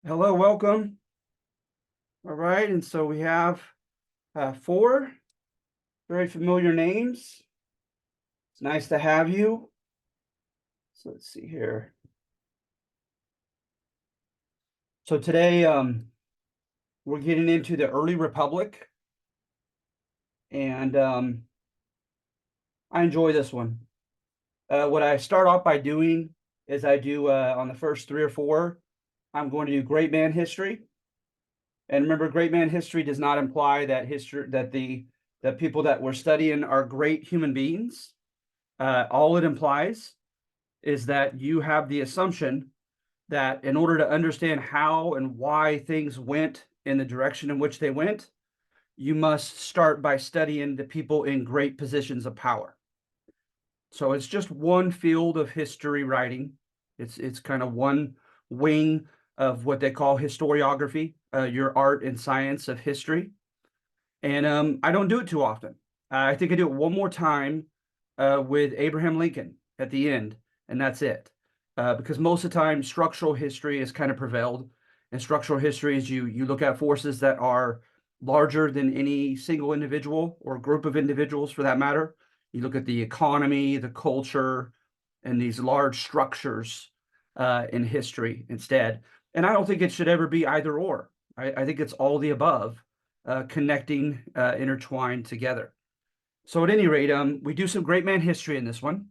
Hello, welcome. All right, and so we have four very familiar names. It's nice to have you. So let's see here. So today we're getting into the early republic, and I enjoy this one. What I start off by doing is I do on the first three or four, I'm going to do great man history. And remember, great man history does not imply that the people that we're studying are great human beings. All it implies is that you have the assumption that in order to understand how and why things went in the direction in which they went, you must start by studying the people in great positions of power. So it's just one field of history writing. It's kind of one wing of what they call historiography, your art and science of history. And I don't do it too often. I think I do it one more time with Abraham Lincoln at the end, and that's it. Because most of the time, structural history has kind of prevailed. And structural history is you look at forces that are larger than any single individual or group of individuals for that matter. You look at the economy, the culture, and these large structures in history instead. And I don't think it should ever be either or. I think it's all the above, connecting, intertwined together. So at any rate, we do some great man history in this one.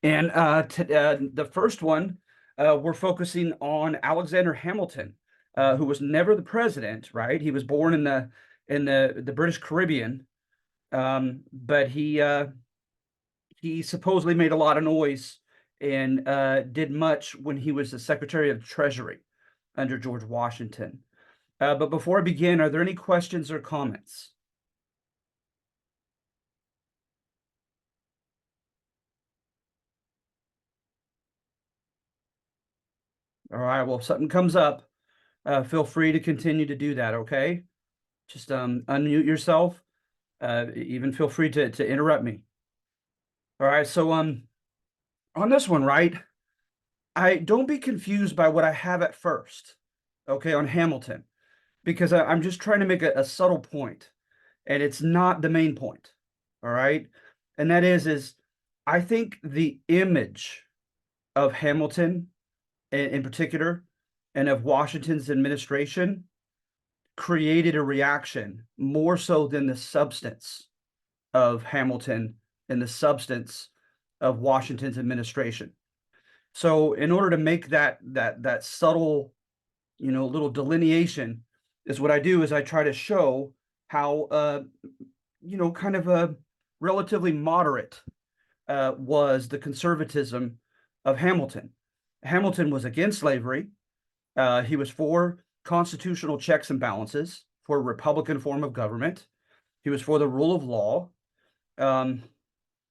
And the first one, we're focusing on Alexander Hamilton, who was never the president, right? He was born in the British Caribbean, but he supposedly made a lot of noise and did much when he was the Secretary of the Treasury under George Washington. But before I begin, are there any questions or comments? All right, well, if something comes up, feel free to continue to do that, okay? Just unmute yourself. Even feel free to interrupt me. All right, so on this one, right? I don't be confused by what I have at first, okay, on Hamilton, because I'm just trying to make a subtle point, and it's not the main point. All right. And that is I think the image of Hamilton in particular and of Washington's administration created a reaction more so than the substance of Hamilton and the substance of Washington's administration. So in order to make that subtle, little delineation, is what I do is I try to show how kind of a relatively moderate was the conservatism of Hamilton. Hamilton was against slavery. He was for constitutional checks and balances, for a Republican form of government. He was for the rule of law. Um,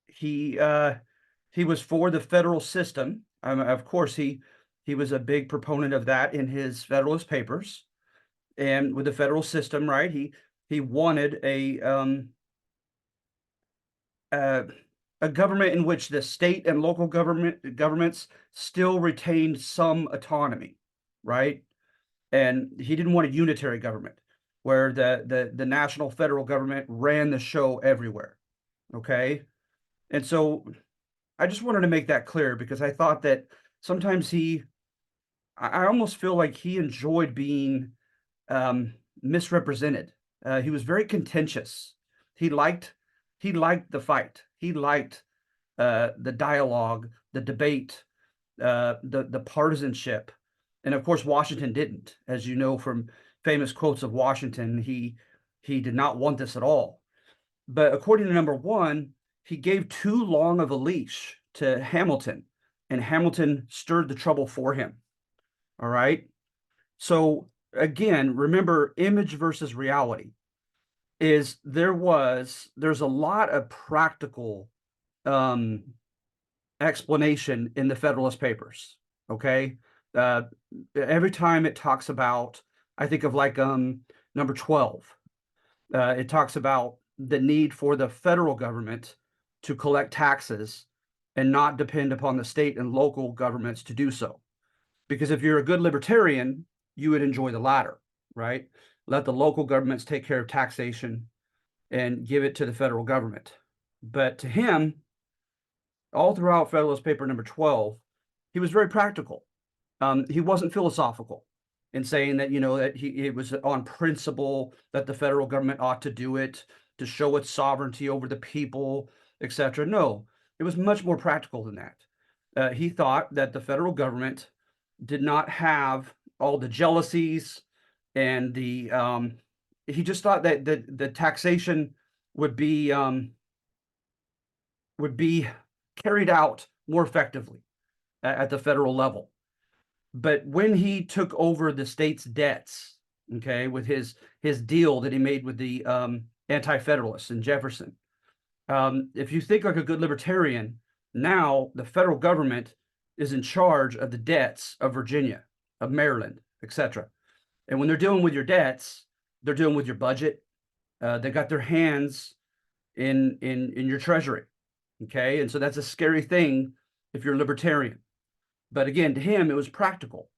he was for the federal system. Of course, he was a big proponent of that in his Federalist Papers. And with the federal system, right, he wanted uh, a government in which the state and local governments still retained some autonomy, right? And he didn't want a unitary government where the national federal government ran the show everywhere. Okay. And so I just wanted to make that clear because I thought that sometimes I almost feel like he enjoyed being misrepresented. He was very contentious. He liked he liked the fight. He liked the dialogue, the debate, the partisanship, and of course Washington didn't. As you know from famous quotes of Washington, he did not want this at all. But according to number one, he gave too long of a leash to Hamilton, and Hamilton stirred the trouble for him. All right. So again, remember image versus reality is there's a lot of practical um explanation in the Federalist Papers. Okay. Uh every time it talks about, I think of like number 12. It talks about the need for the federal government to collect taxes and not depend upon the state and local governments to do so. Because if you're a good libertarian, you would enjoy the latter, right? Let the local governments take care of taxation and give it to the federal government. But to him, all throughout Federalist Paper number 12, he was very practical. He wasn't philosophical in saying that, that it was on principle that the federal government ought to do it to show its sovereignty over the people, etc. No, it was much more practical than that. He thought that the federal government did not have all the jealousies and he just thought that the taxation would be carried out more effectively at the federal level. But when he took over the state's debts, okay, with his deal that he made with the anti-federalists and Jefferson, if you think like a good libertarian, now the federal government is in charge of the debts of Virginia, of Maryland, etc. And when they're dealing with your debts, they're dealing with your budget. They got their hands in your treasury, okay? And so that's a scary thing if you're a libertarian. But again, to him, it was practical.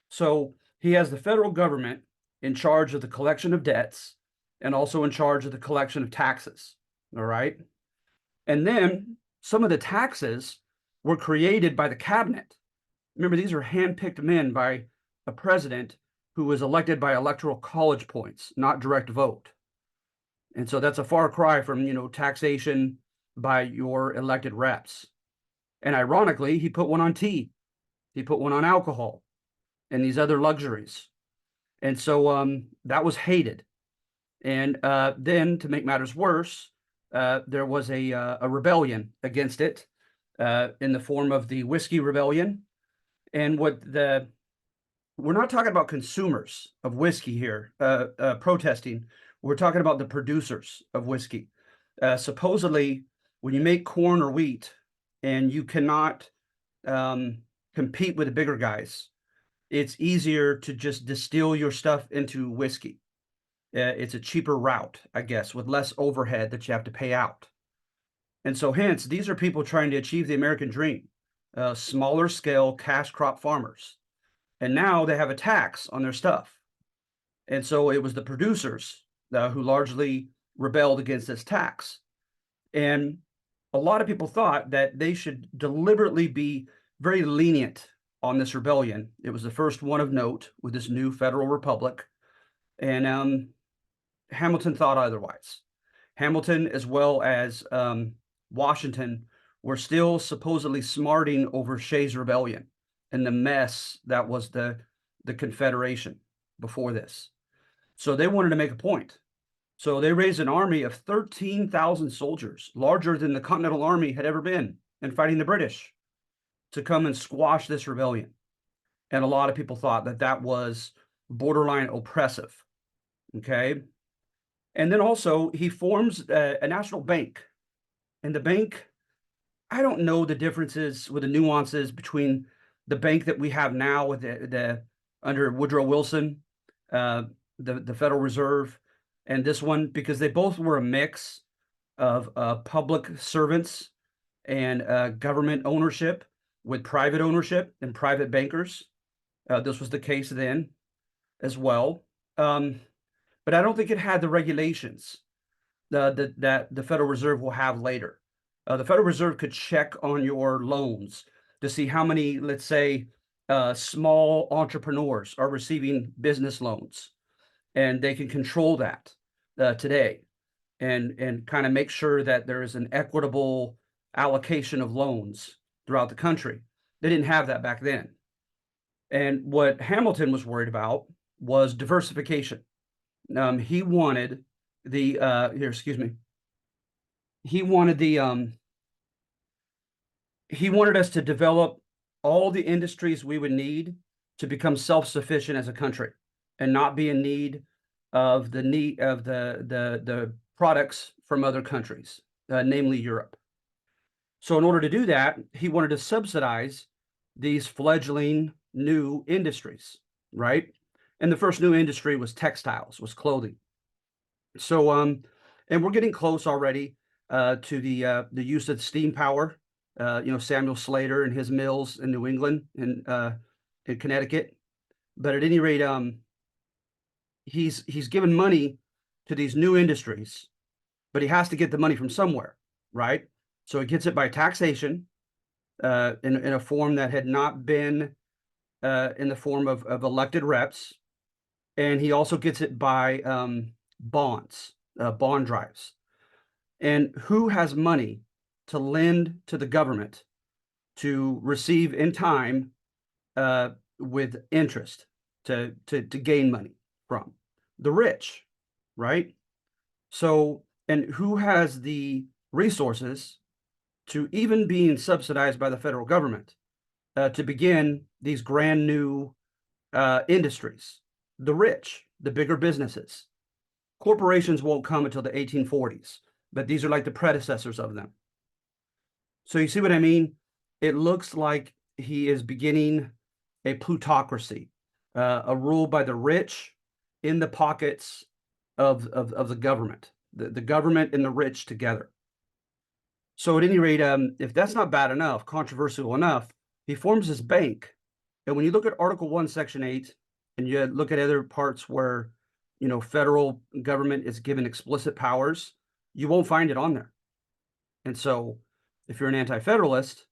So he has the federal government in charge of the collection of debts and also in charge of the collection of taxes, all right? And then some of the taxes were created by the cabinet. Remember, these are handpicked men by a president who was elected by electoral college points, not direct vote. And so that's a far cry from, taxation by your elected reps. And ironically, he put one on tea. He put one on alcohol and these other luxuries. And so that was hated. And then to make matters worse, there was a rebellion against it in the form of the Whiskey Rebellion. And we're not talking about consumers of whiskey here protesting. We're talking about the producers of whiskey. Supposedly, when you make corn or wheat and you cannot compete with the bigger guys, it's easier to just distill your stuff into whiskey. It's a cheaper route, I guess, with less overhead that you have to pay out. And so hence, these are people trying to achieve the American dream, smaller scale cash crop farmers. And now they have a tax on their stuff. And so it was the producers who largely rebelled against this tax. And a lot of people thought that they should deliberately be very lenient on this rebellion. It was the first one of note with this new federal republic. And Hamilton thought otherwise. Hamilton, as well as Washington, were still supposedly smarting over Shays' Rebellion and the mess that was the Confederation before this. So they wanted to make a point. So they raised an army of 13,000 soldiers, larger than the Continental Army had ever been, in fighting the British, to come and squash this rebellion. And a lot of people thought that that was borderline oppressive. Okay. And then also he forms a national bank. And the bank, I don't know the differences with the nuances between the bank that we have now with the under Woodrow Wilson, the Federal Reserve, and this one, because they both were a mix of public servants and government ownership with private ownership and private bankers. This was the case then as well. But I don't think it had the regulations that the Federal Reserve will have later. The Federal Reserve could check on your loans to see how many, let's say, small entrepreneurs are receiving business loans, and they can control that today and kind of make sure that there is an equitable allocation of loans throughout the country. They didn't have that back then. And what Hamilton was worried about was diversification. He wanted the he wanted us to develop all the industries we would need to become self-sufficient as a country and not be in need of the products from other countries, namely Europe. So in order to do that, he wanted to subsidize these fledgling new industries, right? And the first new industry was textiles, was clothing. So and we're getting close already to the use of steam power. Samuel Slater and his mills in New England and in Connecticut. But at any rate, he's given money to these new industries, but he has to get the money from somewhere, right? So he gets it by taxation, in a form that had not been in the form of elected reps, and he also gets it by bonds, bond drives. And who has money to lend to the government to receive in time with interest to gain money from? The rich, right? So, and who has the resources to, even being subsidized by the federal government, to begin these grand new industries? The rich, the bigger businesses. Corporations won't come until the 1840s, but these are like the predecessors of them. So you see what I mean? It looks like he is beginning a plutocracy, a rule by the rich in the pockets of the government, the government and the rich together. So at any rate, if that's not bad enough, controversial enough, he forms this bank. And when you look at Article 1, Section 8, and you look at other parts where, federal government is given explicit powers, you won't find it on there. And so if you're an anti-federalist,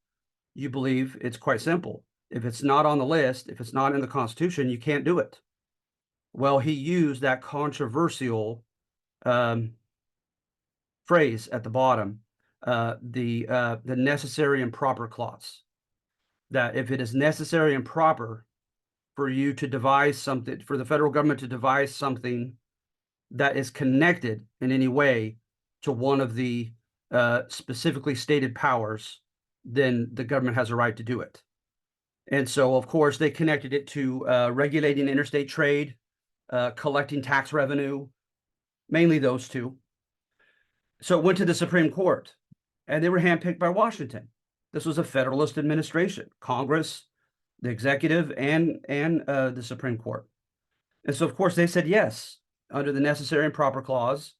you believe it's quite simple. If it's not on the list, if it's not in the Constitution, you can't do it. Well, he used that controversial phrase at the bottom, the necessary and proper clause, that if it is necessary and proper for you to devise something, for the federal government to devise something that is connected in any way to one of the specifically stated powers, then the government has a right to do it. And so, of course, they connected it to regulating interstate trade, collecting tax revenue, mainly those two. So it went to the Supreme Court, and they were handpicked by Washington. This was a Federalist administration, Congress, the executive, and the Supreme Court. And so, of course, they said yes, under the necessary and proper clause,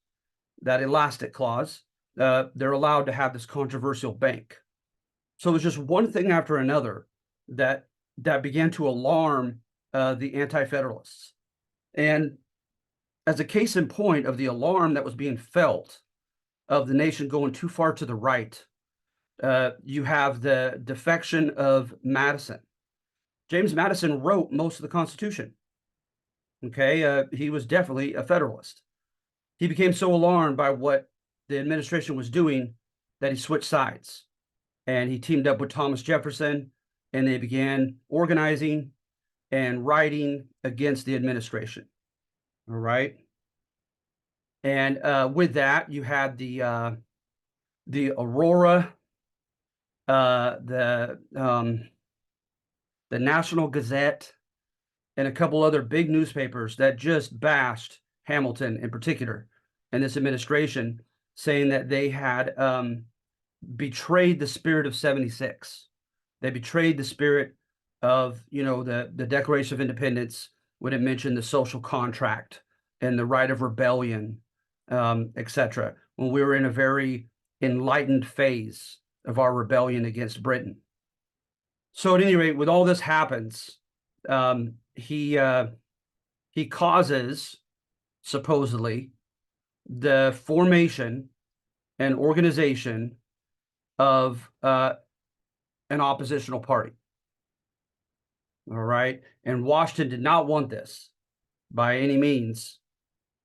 that elastic clause, they're allowed to have this controversial bank. So there's just one thing after another that began to alarm the anti-federalists. And as a case in point of the alarm that was being felt of the nation going too far to the right, you have the defection of Madison. James Madison wrote most of the Constitution. Okay, he was definitely a Federalist. He became so alarmed by what the administration was doing that he switched sides, and he teamed up with Thomas Jefferson, and they began organizing and writing against the administration. All right. And with that, you had the Aurora, the National Gazette, and a couple other big newspapers that just bashed Hamilton in particular and this administration, saying that they had betrayed the spirit of 76. They betrayed the spirit of, the Declaration of Independence when it mentioned the social contract and the right of rebellion, etc., when we were in a very enlightened phase of our rebellion against Britain. So at any rate, with all this happens, he causes, supposedly, the formation and organization of an oppositional party. All right. And Washington did not want this by any means,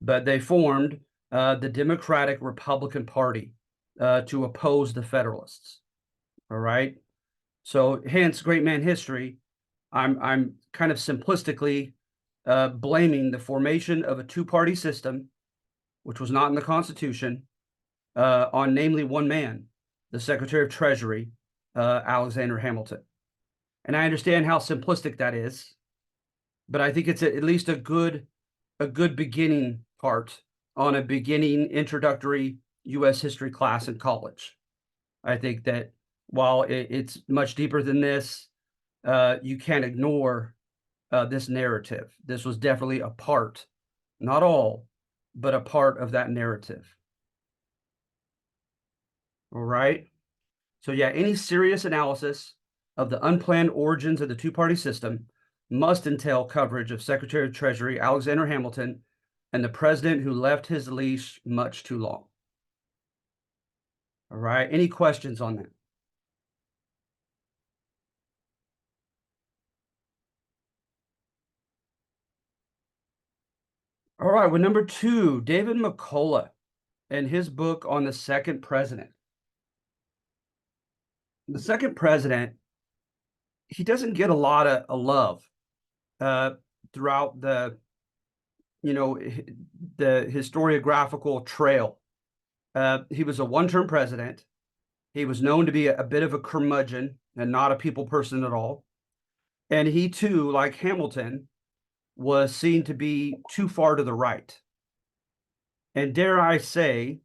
but they formed the Democratic Republican Party to oppose the Federalists. All right. So hence great man history. I'm kind of simplistically blaming the formation of a two-party system, which was not in the Constitution, on namely one man, the Secretary of Treasury, Alexander Hamilton. And I understand how simplistic that is, but I think it's at least a good beginning part on a beginning introductory U.S. history class in college. I think that while it's much deeper than this, you can't ignore this narrative. This was definitely a part, not all, but a part of that narrative. All right. So yeah, any serious analysis of the unplanned origins of the two-party system must entail coverage of Secretary of Treasury Alexander Hamilton and the president who left his leash much too long. All right, any questions on that? All right, well, number 2, David McCullough and his book on the second president. The second president, he doesn't get a lot of love throughout the, the historiographical trail. He was a one-term president. He was known to be a bit of a curmudgeon and not a people person at all. And he too, like Hamilton, was seen to be too far to the right. And dare I say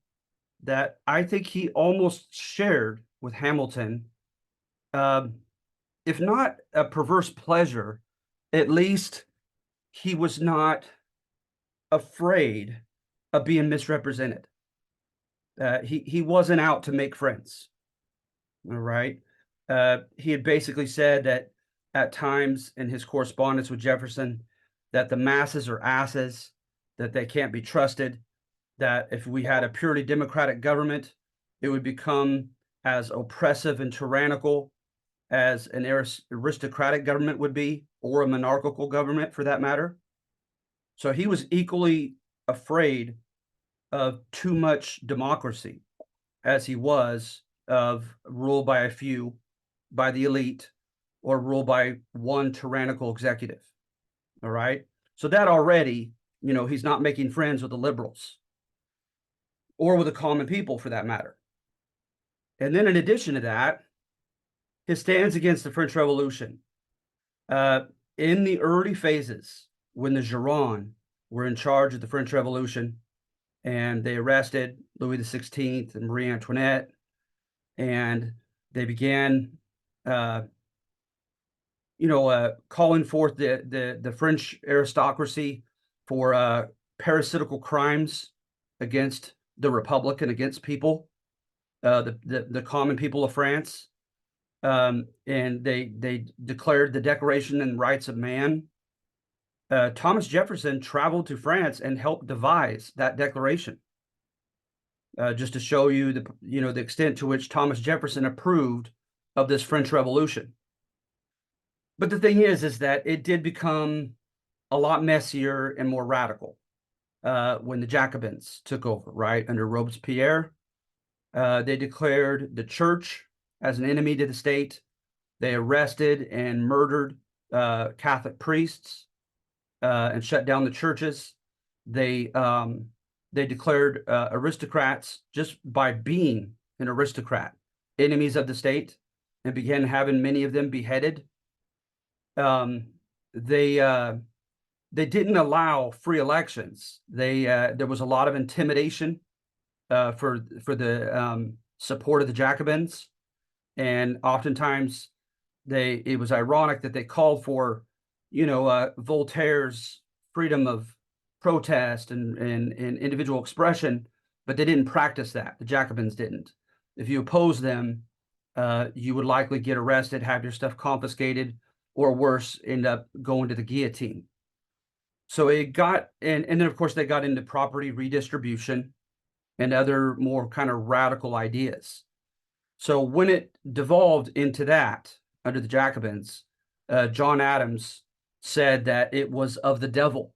that I think he almost shared with Hamilton, if not a perverse pleasure, at least he was not afraid of being misrepresented. He wasn't out to make friends. All right. He had basically said that at times in his correspondence with Jefferson that the masses are asses, that they can't be trusted, that if we had a purely democratic government, it would become as oppressive and tyrannical as an aristocratic government would be, or a monarchical government for that matter. So he was equally afraid of too much democracy as he was of rule by a few, by the elite, or rule by one tyrannical executive. All right. So that already, he's not making friends with the liberals or with the common people for that matter. And then in addition to that, his stands against the French Revolution. In the early phases, when the Gironde were in charge of the French Revolution, and they arrested Louis XVI and Marie Antoinette, and they began, calling forth the French aristocracy for parasitical crimes against the Republic and against people, the common people of France. And they declared the Declaration and Rights of Man. Thomas Jefferson traveled to France and helped devise that declaration. Just to show you the extent to which Thomas Jefferson approved of this French Revolution. But the thing is that it did become a lot messier and more radical when the Jacobins took over, right, under Robespierre. They declared the church as an enemy to the state. They arrested and murdered Catholic priests and shut down the churches. They declared aristocrats, just by being an aristocrat, enemies of the state, and began having many of them beheaded. They didn't allow free elections. There was a lot of intimidation for the support of the Jacobins, and oftentimes it was ironic that they called for, Voltaire's freedom of protest and individual expression, but they didn't practice that. The Jacobins didn't. If you oppose them, you would likely get arrested, have your stuff confiscated, or worse, end up going to the guillotine. So it got, and then of course they got into property redistribution and other more kind of radical ideas. So when it devolved into that under the Jacobins, John Adams said that it was of the devil.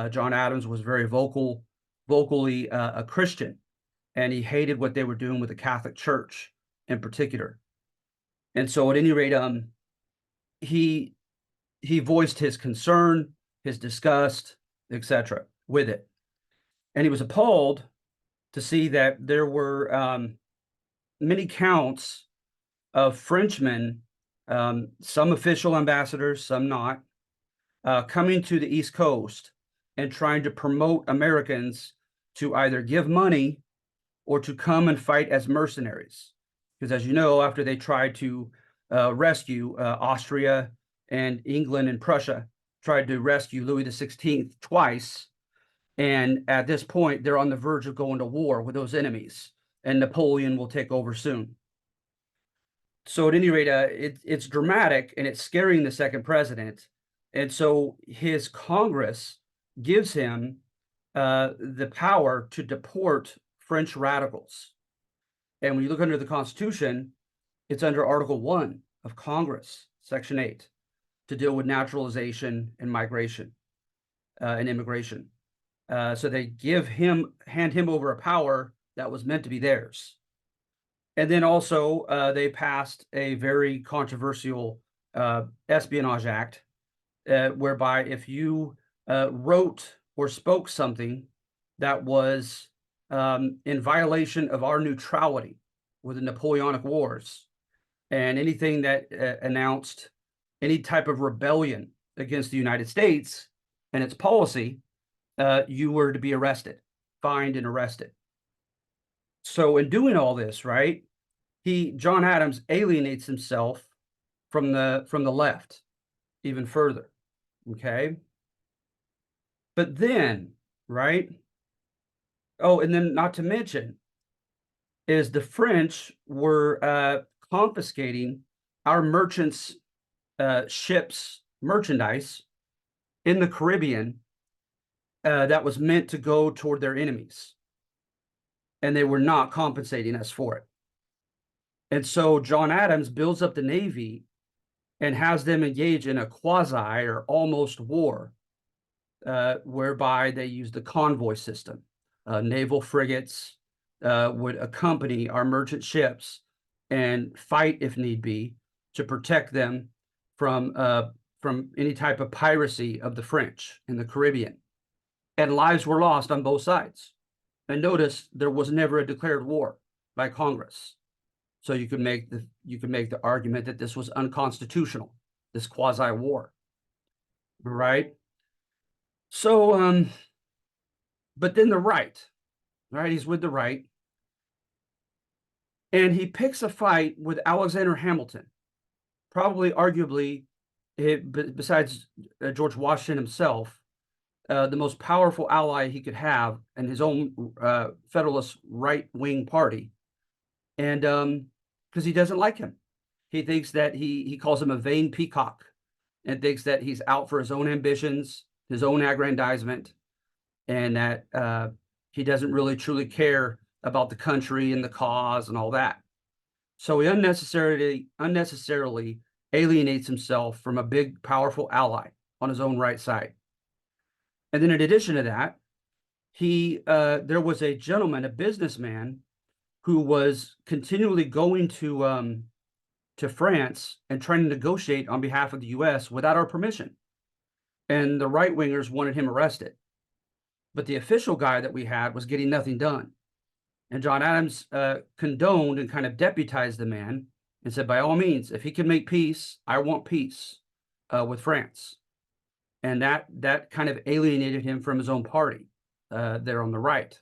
John Adams was very vocally a Christian, and he hated what they were doing with the Catholic Church in particular. And so at any rate, he voiced his concern, his disgust, etc. with it. And he was appalled to see that there were many counts of Frenchmen, some official ambassadors, some not, coming to the East Coast and trying to promote Americans to either give money or to come and fight as mercenaries. Because as you know, after they tried to rescue Austria and England and Prussia, tried to rescue Louis XVI twice. And at this point, they're on the verge of going to war with those enemies, and Napoleon will take over soon. So at any rate, it's dramatic, and it's scaring the second president And so his Congress gives him the power to deport French radicals. And when you look under the Constitution, it's under Article 1 of Congress, Section 8, to deal with naturalization and migration and immigration. So they hand him over a power that was meant to be theirs. And then also they passed a very controversial Espionage Act, whereby if you wrote or spoke something that was in violation of our neutrality with the Napoleonic Wars, and anything that announced any type of rebellion against the United States and its policy, you were to be arrested, fined, and arrested. So in doing all this, right, John Adams alienates himself from the left even further. Okay. But then, right? Oh, and then not to mention is the French were confiscating our merchants' ships' merchandise in the Caribbean that was meant to go toward their enemies. And they were not compensating us for it. And so John Adams builds up the Navy and has them engage in a quasi or almost war, whereby they use the convoy system. Naval frigates would accompany our merchant ships and fight, if need be, to protect them from any type of piracy of the French in the Caribbean. And lives were lost on both sides. And notice there was never a declared war by Congress. So you could make the argument that this was unconstitutional, this quasi war, right? So, but then the right, he's with the right, and he picks a fight with Alexander Hamilton, probably arguably, besides George Washington himself, the most powerful ally he could have in his own Federalist right-wing party. And because he doesn't like him. He thinks that he calls him a vain peacock and thinks that he's out for his own ambitions, his own aggrandizement, and that he doesn't really truly care about the country and the cause and all that. So he unnecessarily alienates himself from a big, powerful ally on his own right side. And then in addition to that, there was a gentleman, a businessman, who was continually going to France and trying to negotiate on behalf of the U.S. without our permission. And the right-wingers wanted him arrested. But the official guy that we had was getting nothing done. And John Adams condoned and kind of deputized the man and said, by all means, if he can make peace, I want peace with France. And that kind of alienated him from his own party there on the right.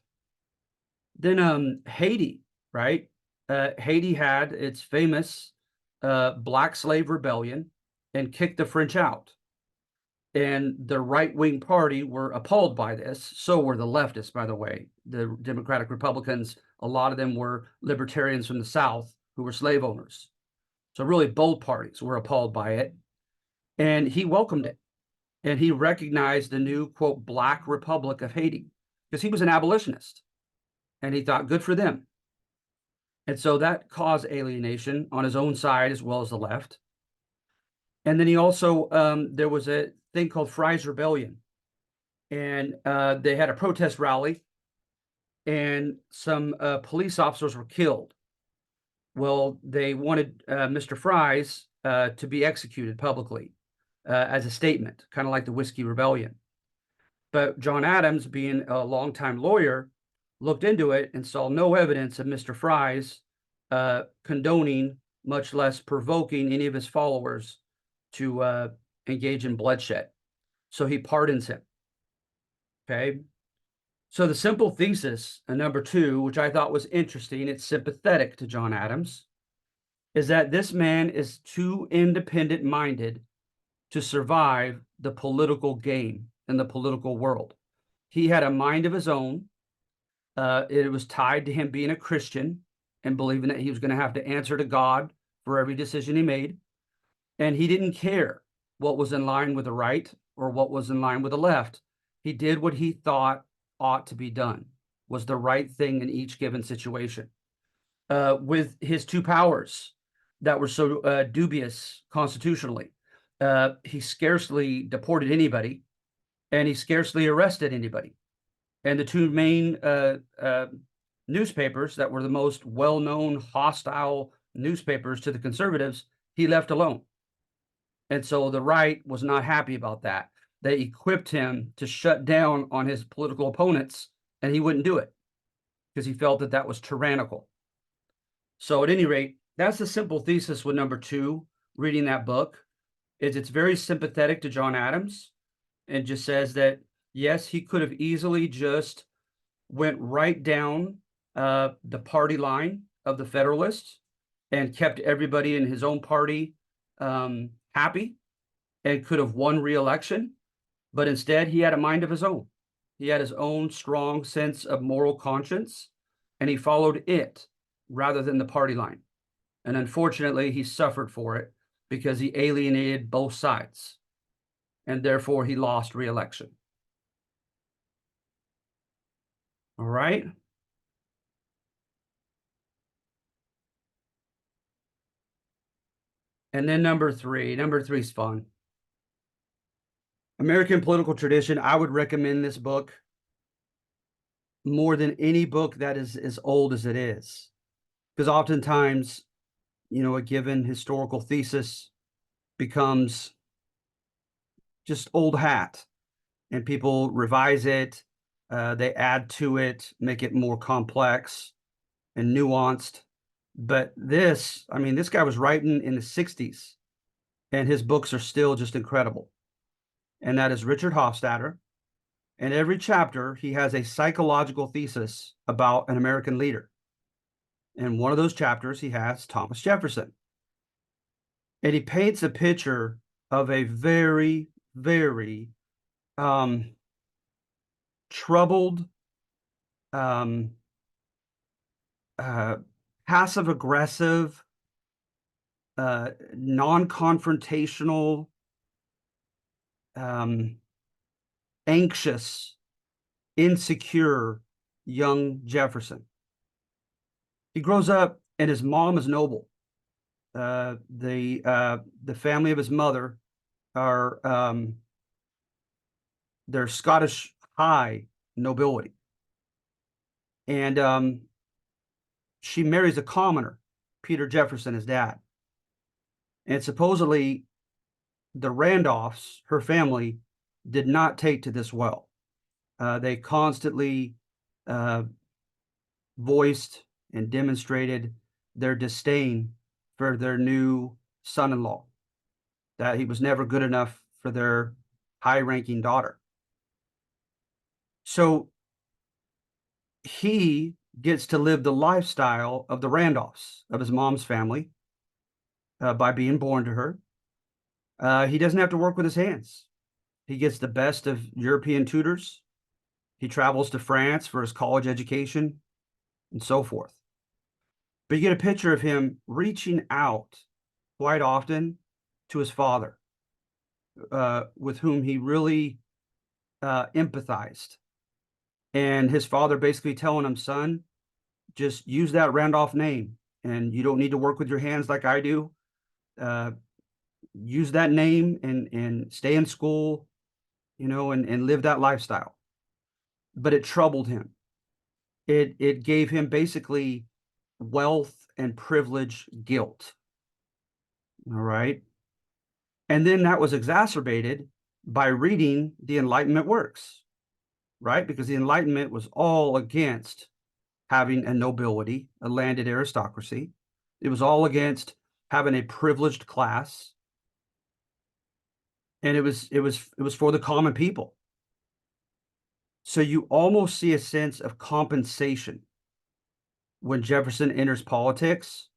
Then Haiti, right? Haiti had its famous Black Slave Rebellion and kicked the French out. And the right-wing party were appalled by this. So were the leftists, by the way. The Democratic Republicans, a lot of them were libertarians from the South who were slave owners. So really both parties were appalled by it. And he welcomed it. And he recognized the new, quote, Black Republic of Haiti, because he was an abolitionist. And he thought, good for them. And so that caused alienation on his own side as well as the left. And then he also, there was a thing called Fry's Rebellion. And they had a protest rally, and some police officers were killed. Well, they wanted Mr. Fry's to be executed publicly as a statement, kind of like the Whiskey Rebellion. But John Adams, being a longtime lawyer, looked into it and saw no evidence of Mr. Fry's condoning, much less provoking any of his followers to engage in bloodshed. So he pardons him. Okay. So the simple thesis, number 2, which I thought was interesting, it's sympathetic to John Adams, is that this man is too independent-minded to survive the political game in the political world. He had a mind of his own. It was tied to him being a Christian and believing that he was going to have to answer to God for every decision he made. And he didn't care what was in line with the right or what was in line with the left. He did what he thought ought to be done, was the right thing in each given situation. With his two powers that were so dubious constitutionally, he scarcely deported anybody and he scarcely arrested anybody. And the two main newspapers that were the most well-known hostile newspapers to the conservatives, he left alone. And so the right was not happy about that. They equipped him to shut down on his political opponents, and he wouldn't do it because he felt that that was tyrannical. So at any rate, that's the simple thesis with number 2, reading that book, is it's very sympathetic to John Adams and just says that, yes, he could have easily just went right down the party line of the Federalists and kept everybody in his own party happy and could have won re-election. But instead, he had a mind of his own. He had his own strong sense of moral conscience, and he followed it rather than the party line. And unfortunately, he suffered for it because he alienated both sides, and therefore he lost re-election. All right. And then number 3. Number 3 is fun. American Political Tradition. I would recommend this book more than any book that is as old as it is, because oftentimes, you know, a given historical thesis becomes just old hat and people revise it. They add to it, make it more complex and nuanced. But this, I mean, this guy was writing in the 60s and his books are still just incredible. And that is Richard Hofstadter. And every chapter, he has a psychological thesis about an American leader. And one of those chapters, he has Thomas Jefferson. And he paints a picture of a very, very troubled, passive-aggressive, non-confrontational, anxious, insecure young Jefferson. He grows up and his mom is noble. The family of his mother are they're Scottish high nobility, and she marries a commoner, Peter Jefferson, his dad, and supposedly the Randolphs, her family, did not take to this well. They constantly voiced and demonstrated their disdain for their new son-in-law, that he was never good enough for their high-ranking daughter. So he gets to live the lifestyle of the Randolphs, of his mom's family, by being born to her. He doesn't have to work with his hands. He gets the best of European tutors. He travels to France for his college education and so forth. But you get a picture of him reaching out quite often to his father, with whom he really empathized. And his father basically telling him, son, just use that Randolph name, and you don't need to work with your hands like I do. Use that name and stay in school, you know, and live that lifestyle. But it troubled him. It gave him basically wealth and privilege guilt. All right. And then that was exacerbated by reading the Enlightenment works, right? Because the Enlightenment was all against having a nobility, a landed aristocracy. It was all against having a privileged class. And it was for the common people. So you almost see a sense of compensation when Jefferson enters politics,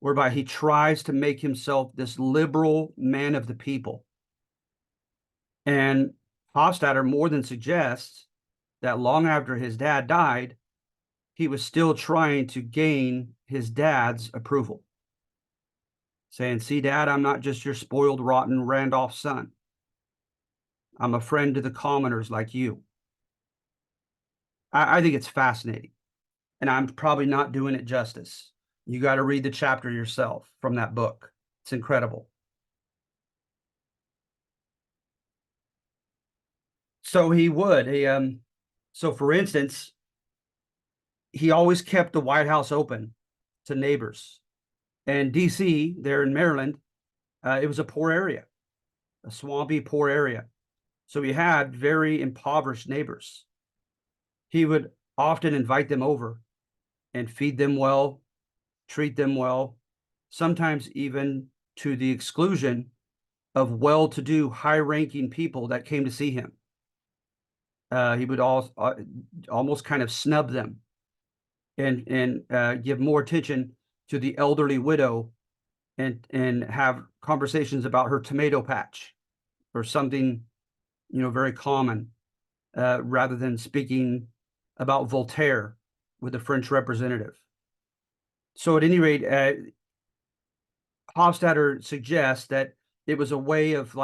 whereby he tries to make himself this liberal man of the people. And Hofstadter more than suggests that long after his dad died, he was still trying to gain his dad's approval. saying, "See, Dad, I'm not just your spoiled, rotten Randolph son. I'm a friend to the commoners like you." I think it's fascinating, and I'm probably not doing it justice. You got to read the chapter yourself from that book. It's incredible. So he would. So for instance, he always kept the White House open to neighbors. And DC, there in Maryland, it was a poor area, a swampy, poor area. So he had very impoverished neighbors. He would often invite them over and feed them well, treat them well, sometimes even to the exclusion of well-to-do, high-ranking people that came to see him. He would almost kind of snub them and give more attention to the elderly widow and have conversations about her tomato patch or something, very common, rather than speaking about Voltaire with the French representative. So at any rate, Hofstadter suggests that it was a way of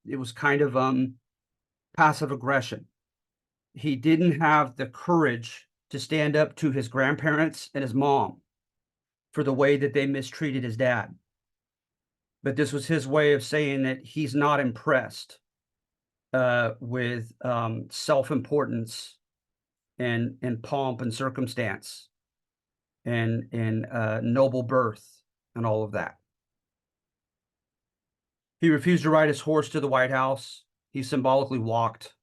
it was kind of passive aggression. He didn't have the courage to stand up to his grandparents and his mom for the way that they mistreated his dad. But this was his way of saying that he's not impressed with self-importance and pomp and circumstance and noble birth and all of that. He refused to ride his horse to the White House. He symbolically walked.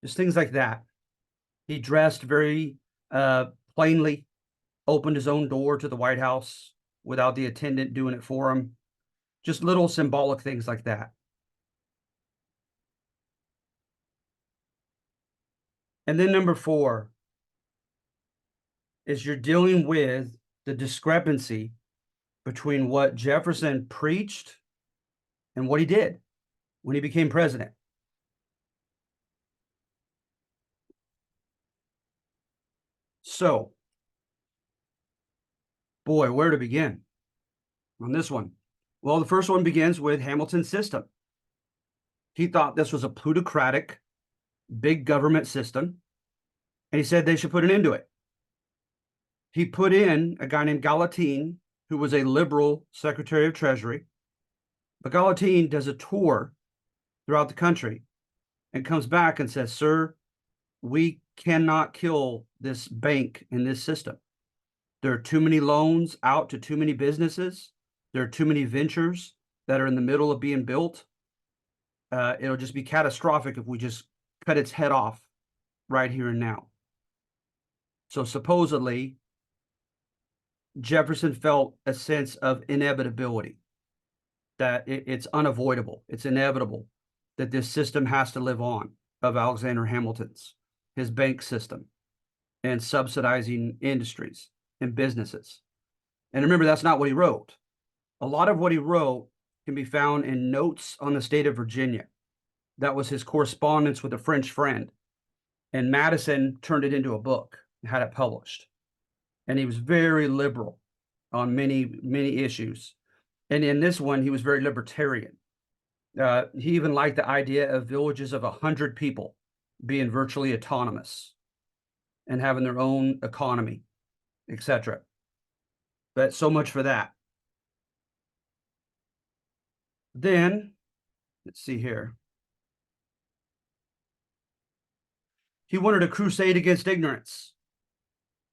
Just things like that. He dressed very plainly, opened his own door to the White House without the attendant doing it for him. Just little symbolic things like that. And then number 4 is you're dealing with the discrepancy between what Jefferson preached and what he did when he became president. So, boy, where to begin on this one? Well, the first one begins with Hamilton's system. He thought this was a plutocratic, big government system, and he said they should put an end to it. He put in a guy named Gallatin, who was a liberal Secretary of Treasury. But Gallatin does a tour throughout the country and comes back and says, "Sir, we cannot kill this bank in this system. There are too many loans out to too many businesses. There are too many ventures that are in the middle of being built. It'll just be catastrophic if we just cut its head off right here and now." So supposedly, Jefferson felt a sense of inevitability, that it's unavoidable, it's inevitable that this system has to live on, of Alexander Hamilton's, his bank system, and subsidizing industries and businesses. And remember, that's not what he wrote. A lot of what he wrote can be found in notes on the state of Virginia. That was his correspondence with a French friend. And Madison turned it into a book and had it published. And he was very liberal on many, many issues. And in this one, he was very libertarian. He even liked the idea of villages of 100 people being virtually autonomous and having their own economy, etc. But so much for that. Then, let's see here. He wanted a crusade against ignorance,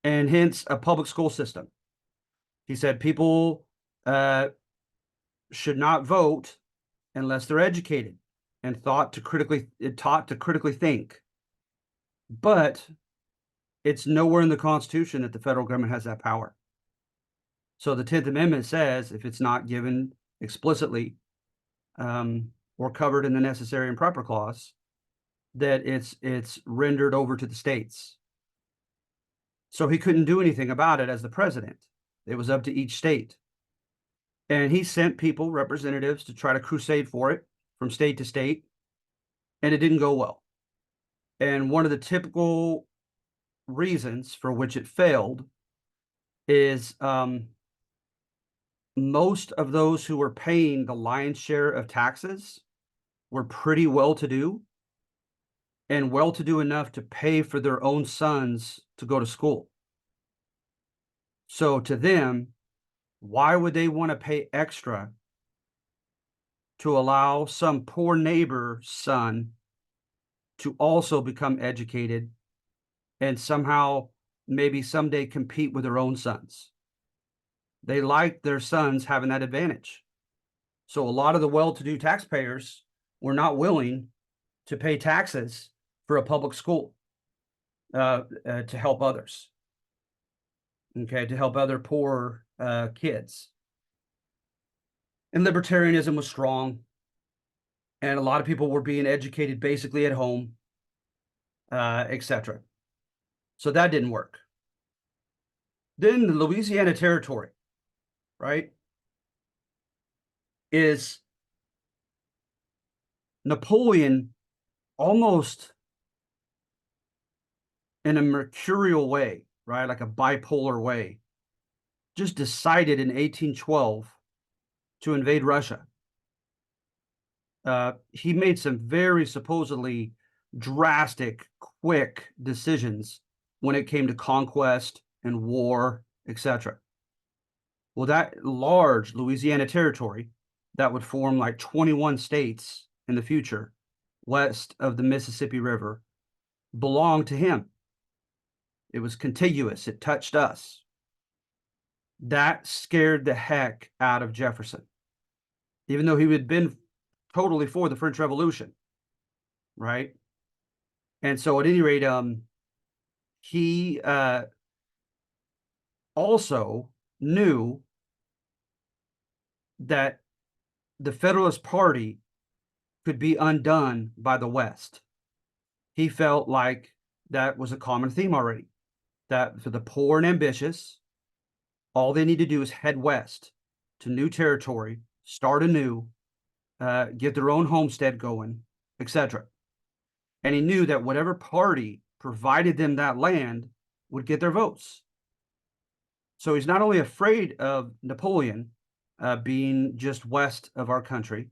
and hence a public school system. He said people should not vote unless they're educated and taught to critically think. But it's nowhere in the Constitution that the federal government has that power. So the 10th Amendment says if it's not given explicitly or covered in the necessary and proper clause, that it's rendered over to the states. So he couldn't do anything about it as the president. It was up to each state. And he sent people, representatives, to try to crusade for it from state to state, and it didn't go well. And one of the typical reasons for which it failed is most of those who were paying the lion's share of taxes were pretty well-to-do and well-to-do enough to pay for their own sons to go to school. So to them, why would they want to pay extra to allow some poor neighbor's son to also become educated and somehow maybe someday compete with their own sons? They like their sons having that advantage. So a lot of the well-to-do taxpayers were not willing to pay taxes for a public school to help others. Okay, to help other poor kids. And libertarianism was strong, and a lot of people were being educated basically at home, etc. So that didn't work. Then the Louisiana Territory, right, is Napoleon almost in a mercurial way, right, like a bipolar way, just decided in 1812 to invade Russia. He made some very supposedly drastic, quick decisions when it came to conquest and war, etc. Well, that large Louisiana territory that would form like 21 states in the future west of the Mississippi River belonged to him. It was contiguous, it touched us. That scared the heck out of Jefferson, even though he had been totally for the French Revolution, right? And so at any rate, he also knew that the Federalist Party could be undone by the West. He felt like that was a common theme already, that for the poor and ambitious, all they need to do is head west to new territory, start anew, get their own homestead going, etc. And he knew that whatever party provided them that land would get their votes. So he's not only afraid of Napoleon being just west of our country,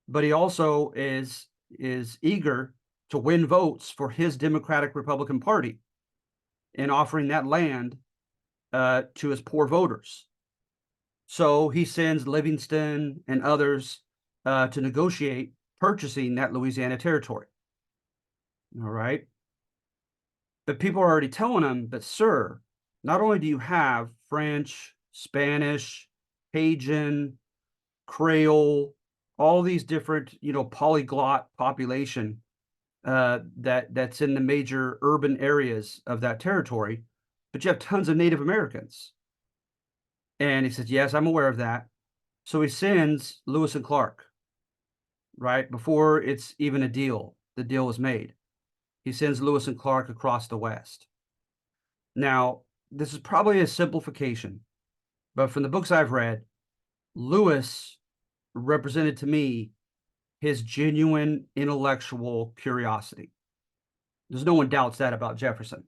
but he also is eager to win votes for his Democratic Republican Party in offering that land to his poor voters. So he sends Livingston and others to negotiate purchasing that Louisiana territory. All right. But people are already telling him, but sir, not only do you have French, Spanish, Cajun, Creole, all these different, polyglot population that's in the major urban areas of that territory, but you have tons of Native Americans. And he says, yes, I'm aware of that. So he sends Lewis and Clark, right? Before it's even a deal, the deal was made. He sends Lewis and Clark across the West. Now, this is probably a simplification, but from the books I've read, Lewis represented to me his genuine intellectual curiosity. There's no one doubts that about Jefferson.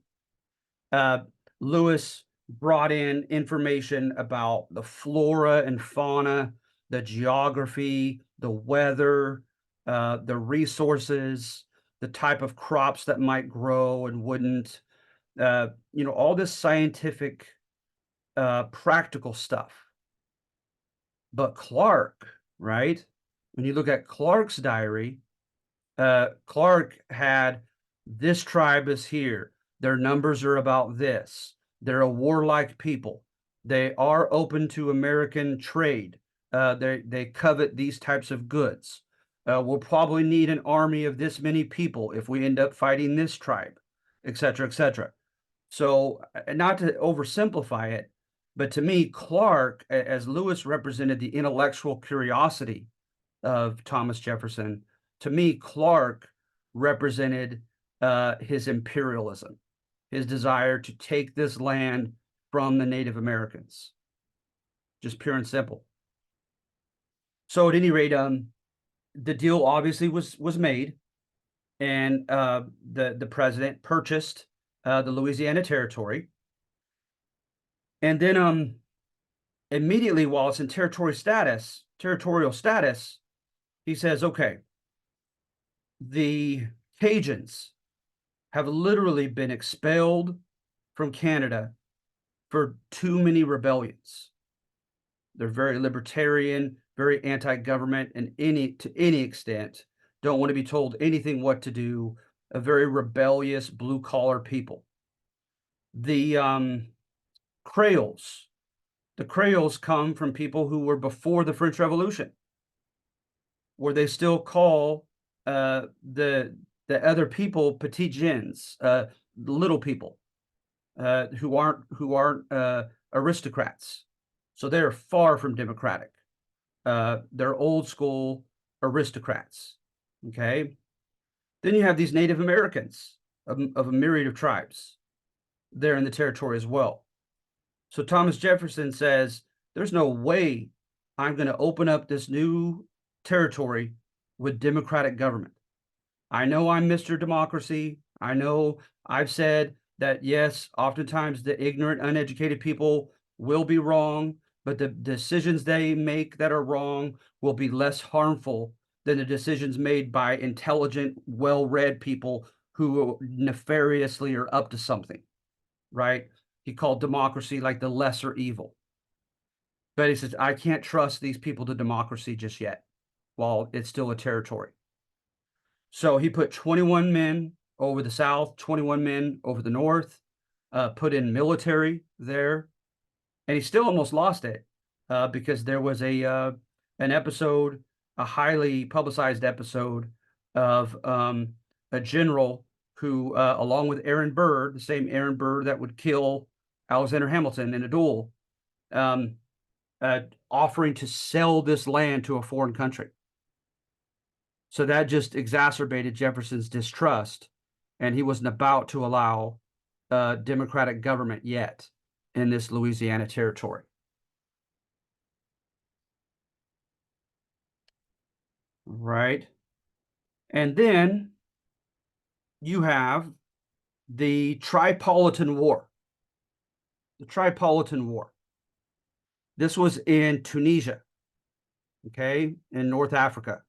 Lewis brought in information about the flora and fauna, the geography, the weather, the resources, the type of crops that might grow and wouldn't, all this scientific, practical stuff. But Clark, right? When you look at Clark's diary, Clark had this tribe is here. Their numbers are about this. They're a warlike people. They are open to American trade. They covet these types of goods. We'll probably need an army of this many people if we end up fighting this tribe, etc., etc. So, not to oversimplify it, but to me, Clark, as Lewis represented the intellectual curiosity of Thomas Jefferson, to me, Clark represented his imperialism, his desire to take this land from the Native Americans. Just pure and simple. So at any rate, the deal obviously was made, and the president purchased the Louisiana Territory. And then immediately, while it's in territorial status, he says, okay, the Cajuns have literally been expelled from Canada for too many rebellions. They're very libertarian, very anti-government, and to any extent don't want to be told anything what to do. A very rebellious, blue-collar people. The Creoles. The Creoles come from people who were before the French Revolution, where they still call the other people petit gens, little people, who aren't aristocrats. So they're far from democratic. They're old school aristocrats. Okay. Then you have these Native Americans of a myriad of tribes there in the territory as well. So Thomas Jefferson says, there's no way I'm going to open up this new territory with democratic government. I know I'm Mr. Democracy. I know I've said that, yes, oftentimes the ignorant, uneducated people will be wrong, but the decisions they make that are wrong will be less harmful than the decisions made by intelligent, well-read people who nefariously are up to something, right? He called democracy like the lesser evil. But he says, I can't trust these people to democracy just yet, while it's still a territory. So he put 21 men over the South, 21 men over the North, put in military there, and he still almost lost it because there was an episode, a highly publicized episode of a general who, along with Aaron Burr, the same Aaron Burr that would kill Alexander Hamilton in a duel, offering to sell this land to a foreign country. So that just exacerbated Jefferson's distrust, and he wasn't about to allow democratic government yet in this Louisiana territory. Right. And then you have the Tripolitan War. The Tripolitan War. This was in Tunisia, okay, in North Africa.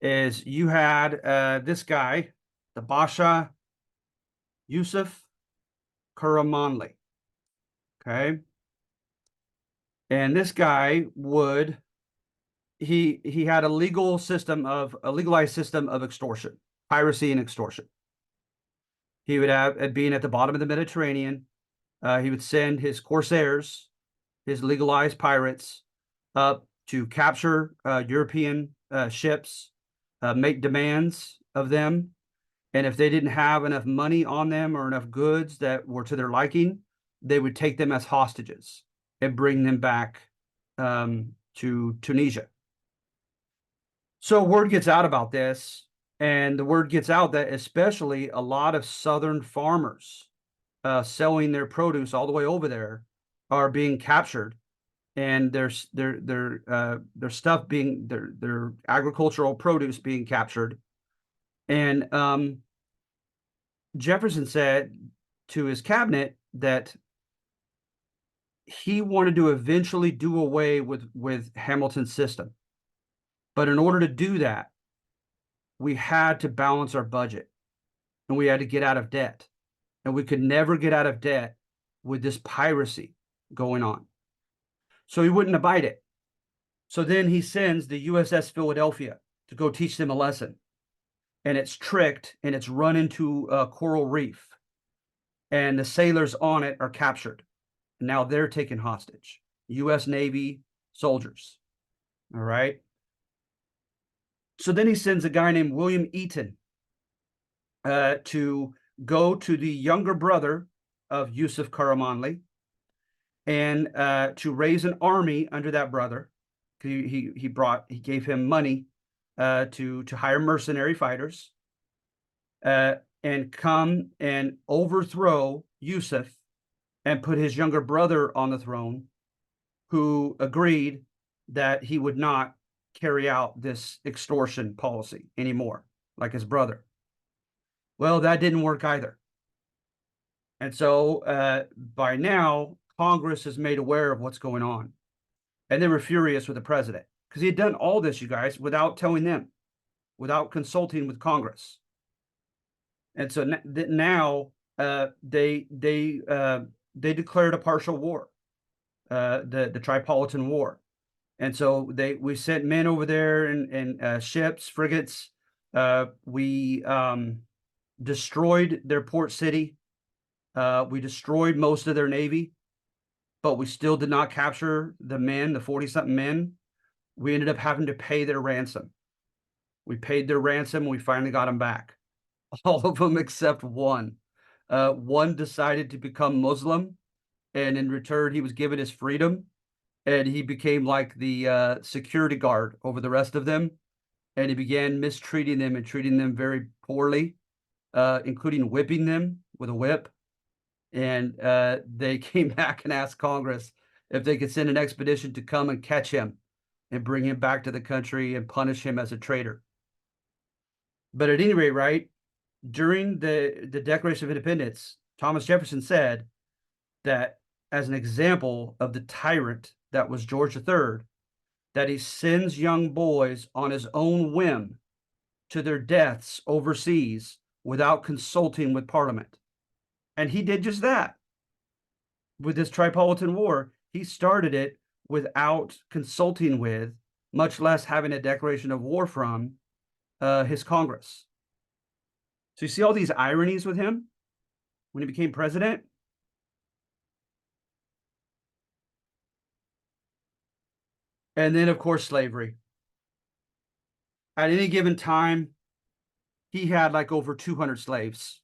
Is you had this guy, the Basha Yusuf Karamanli, okay, and this guy would he had a legalized system of extortion, piracy and extortion. He would have, being at the bottom of the Mediterranean, he would send his corsairs, his legalized pirates, up to capture European ships, make demands of them, and if they didn't have enough money on them or enough goods that were to their liking, they would take them as hostages and bring them back to Tunisia. So word gets out about this, and the word gets out that especially a lot of southern farmers selling their produce all the way over there are being captured, and their stuff being their agricultural produce being captured. And Jefferson said to his cabinet that he wanted to eventually do away with Hamilton's system. But in order to do that, we had to balance our budget, and we had to get out of debt. And we could never get out of debt with this piracy going on. So he wouldn't abide it. So then he sends the USS Philadelphia to go teach them a lesson. And it's tricked, and it's run into a coral reef. And the sailors on it are captured. And now they're taken hostage. U.S. Navy soldiers. All right. So then he sends a guy named William Eaton to go to the younger brother of Yusuf Karamanli and to raise an army under that brother. He gave him money to hire mercenary fighters and come and overthrow Yusuf and put his younger brother on the throne, who agreed that he would not carry out this extortion policy anymore, like his brother. Well, that didn't work either. And so by now, Congress is made aware of what's going on. And they were furious with the president because he had done all this, you guys, without telling them, without consulting with Congress. And so now they declared a partial war, the Tripolitan War. And so we sent men over there in ships, frigates. We destroyed their port city. We destroyed most of their navy, but we still did not capture the men, the 40-something men. We ended up having to pay their ransom. We paid their ransom. And we finally got them back. All of them except one. One decided to become Muslim, and in return, he was given his freedom, and he became like the security guard over the rest of them, and he began mistreating them and treating them very poorly, including whipping them with a whip. And they came back and asked Congress if they could send an expedition to come and catch him and bring him back to the country and punish him as a traitor. But at any rate, right, during the Declaration of Independence, Thomas Jefferson said that as an example of the tyrant that was George III, that he sends young boys on his own whim to their deaths overseas without consulting with Parliament. And he did just that. With this Tripolitan War, he started it without consulting with, much less having a declaration of war from, his Congress. So you see all these ironies with him when he became president? And then, of course, slavery. At any given time, he had like over 200 slaves.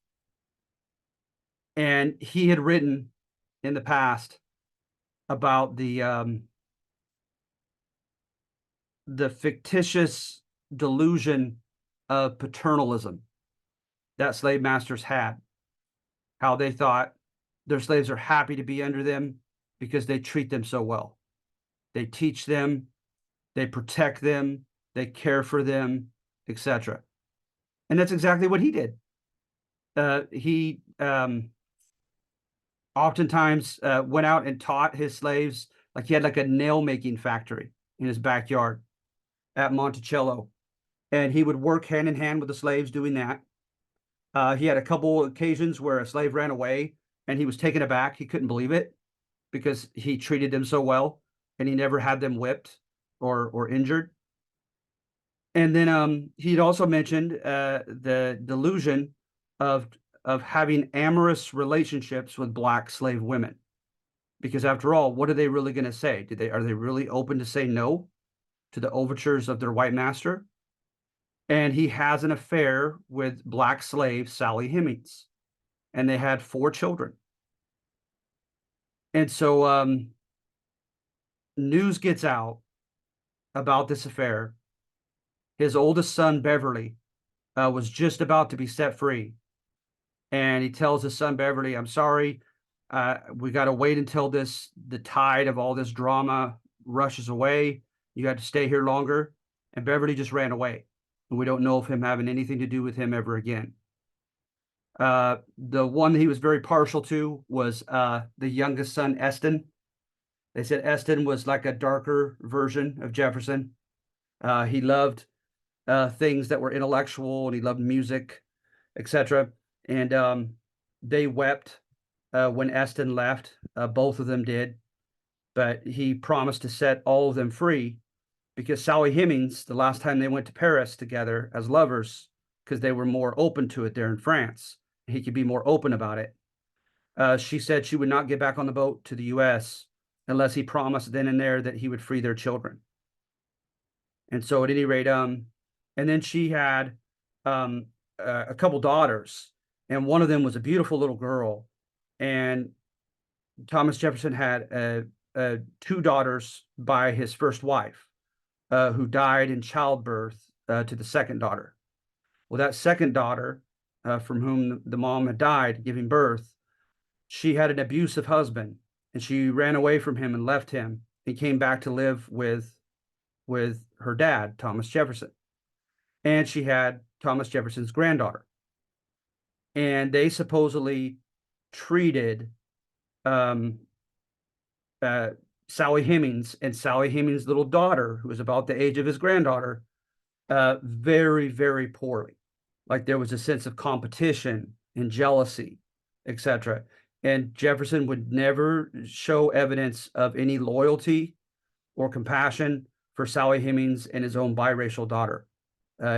And he had written in the past about the fictitious delusion of paternalism that slave masters had, how they thought their slaves are happy to be under them because they treat them so well. They teach them, they protect them, they care for them, etc. And that's exactly what he did. He oftentimes went out and taught his slaves, like he had like a nail making factory in his backyard at Monticello, and he would work hand in hand with the slaves doing that. He had a couple occasions where a slave ran away and he was taken aback. He couldn't believe it because he treated them so well and he never had them whipped or injured. And then he'd also mentioned the delusion of having amorous relationships with black slave women. Because after all, what are they really going to say? Are they really open to say no to the overtures of their white master? And he has an affair with black slave Sally Hemings, and they had 4 children. And so news gets out about this affair. His oldest son, Beverly, was just about to be set free. And he tells his son, Beverly, I'm sorry, we got to wait until the tide of all this drama rushes away. You got to stay here longer. And Beverly just ran away. And we don't know of him having anything to do with him ever again. The one he was very partial to was the youngest son, Eston. They said Eston was like a darker version of Jefferson. He loved things that were intellectual, and he loved music, etc. And they wept when Eston left. Both of them did. But he promised to set all of them free, because Sally Hemings, the last time they went to Paris together as lovers, because they were more open to it there in France, he could be more open about it. She said she would not get back on the boat to the U.S. unless he promised then and there that he would free their children. And so at any rate, and then she had a couple daughters, and one of them was a beautiful little girl. And Thomas Jefferson had 2 daughters by his first wife, who died in childbirth to the second daughter. Well, that second daughter, from whom the mom had died giving birth, she had an abusive husband, and she ran away from him and left him and came back to live with her dad, Thomas Jefferson. And she had Thomas Jefferson's granddaughter. And they supposedly treated Sally Hemings and Sally Hemings' little daughter, who was about the age of his granddaughter, very, very poorly. Like there was a sense of competition and jealousy, etc. And Jefferson would never show evidence of any loyalty or compassion for Sally Hemings and his own biracial daughter.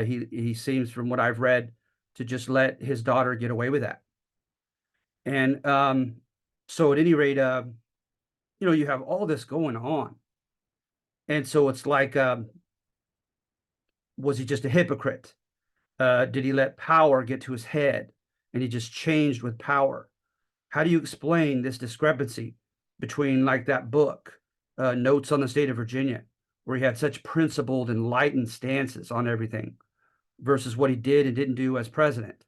He seems, from what I've read, to just let his daughter get away with that. And so, at any rate, you have all this going on, and so it's like, was he just a hypocrite? Did he let power get to his head, and he just changed with power? How do you explain this discrepancy between, like, that book, Notes on the State of Virginia, where he had such principled, enlightened stances on everything, versus what he did and didn't do as president?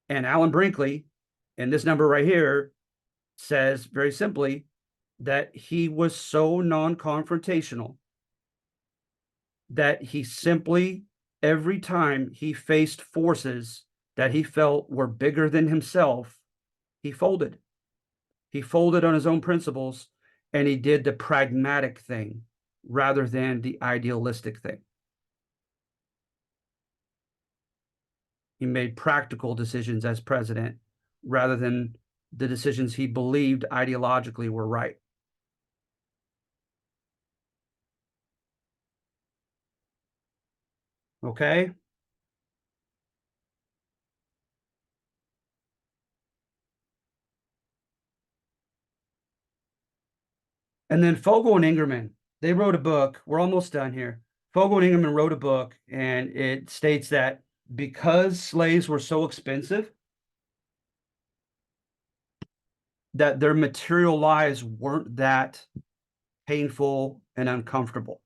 And Alan Brinkley, in this number right here, says very simply that he was so non-confrontational that he simply, every time he faced forces that he felt were bigger than himself, he folded. He folded on his own principles, and he did the pragmatic thing rather than the idealistic thing. He made practical decisions as president rather than the decisions he believed ideologically were right. Okay? And then Fogel and Ingerman, they wrote a book. We're almost done here. Fogel and Ingerman wrote a book, and it states that because slaves were so expensive, that their material lives weren't that painful and uncomfortable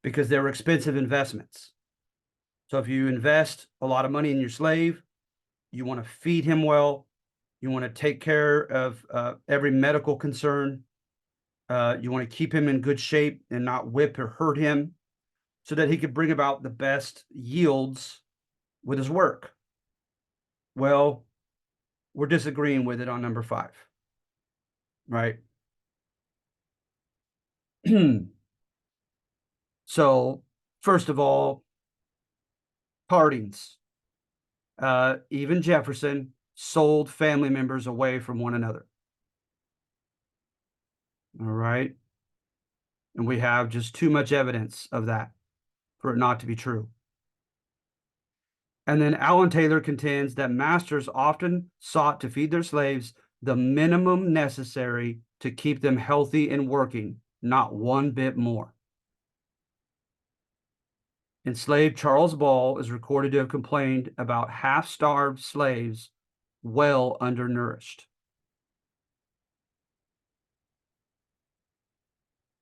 because they were expensive investments. So if you invest a lot of money in your slave, you want to feed him well, you want to take care of every medical concern, you want to keep him in good shape and not whip or hurt him, so that he could bring about the best yields with his work. Well, we're disagreeing with it on number 5, right? So, first of all, partings. Even Jefferson sold family members away from one another. All right. And we have just too much evidence of that for it not to be true. And then Alan Taylor contends that masters often sought to feed their slaves the minimum necessary to keep them healthy and working, not one bit more. Enslaved Charles Ball is recorded to have complained about half-starved slaves well undernourished.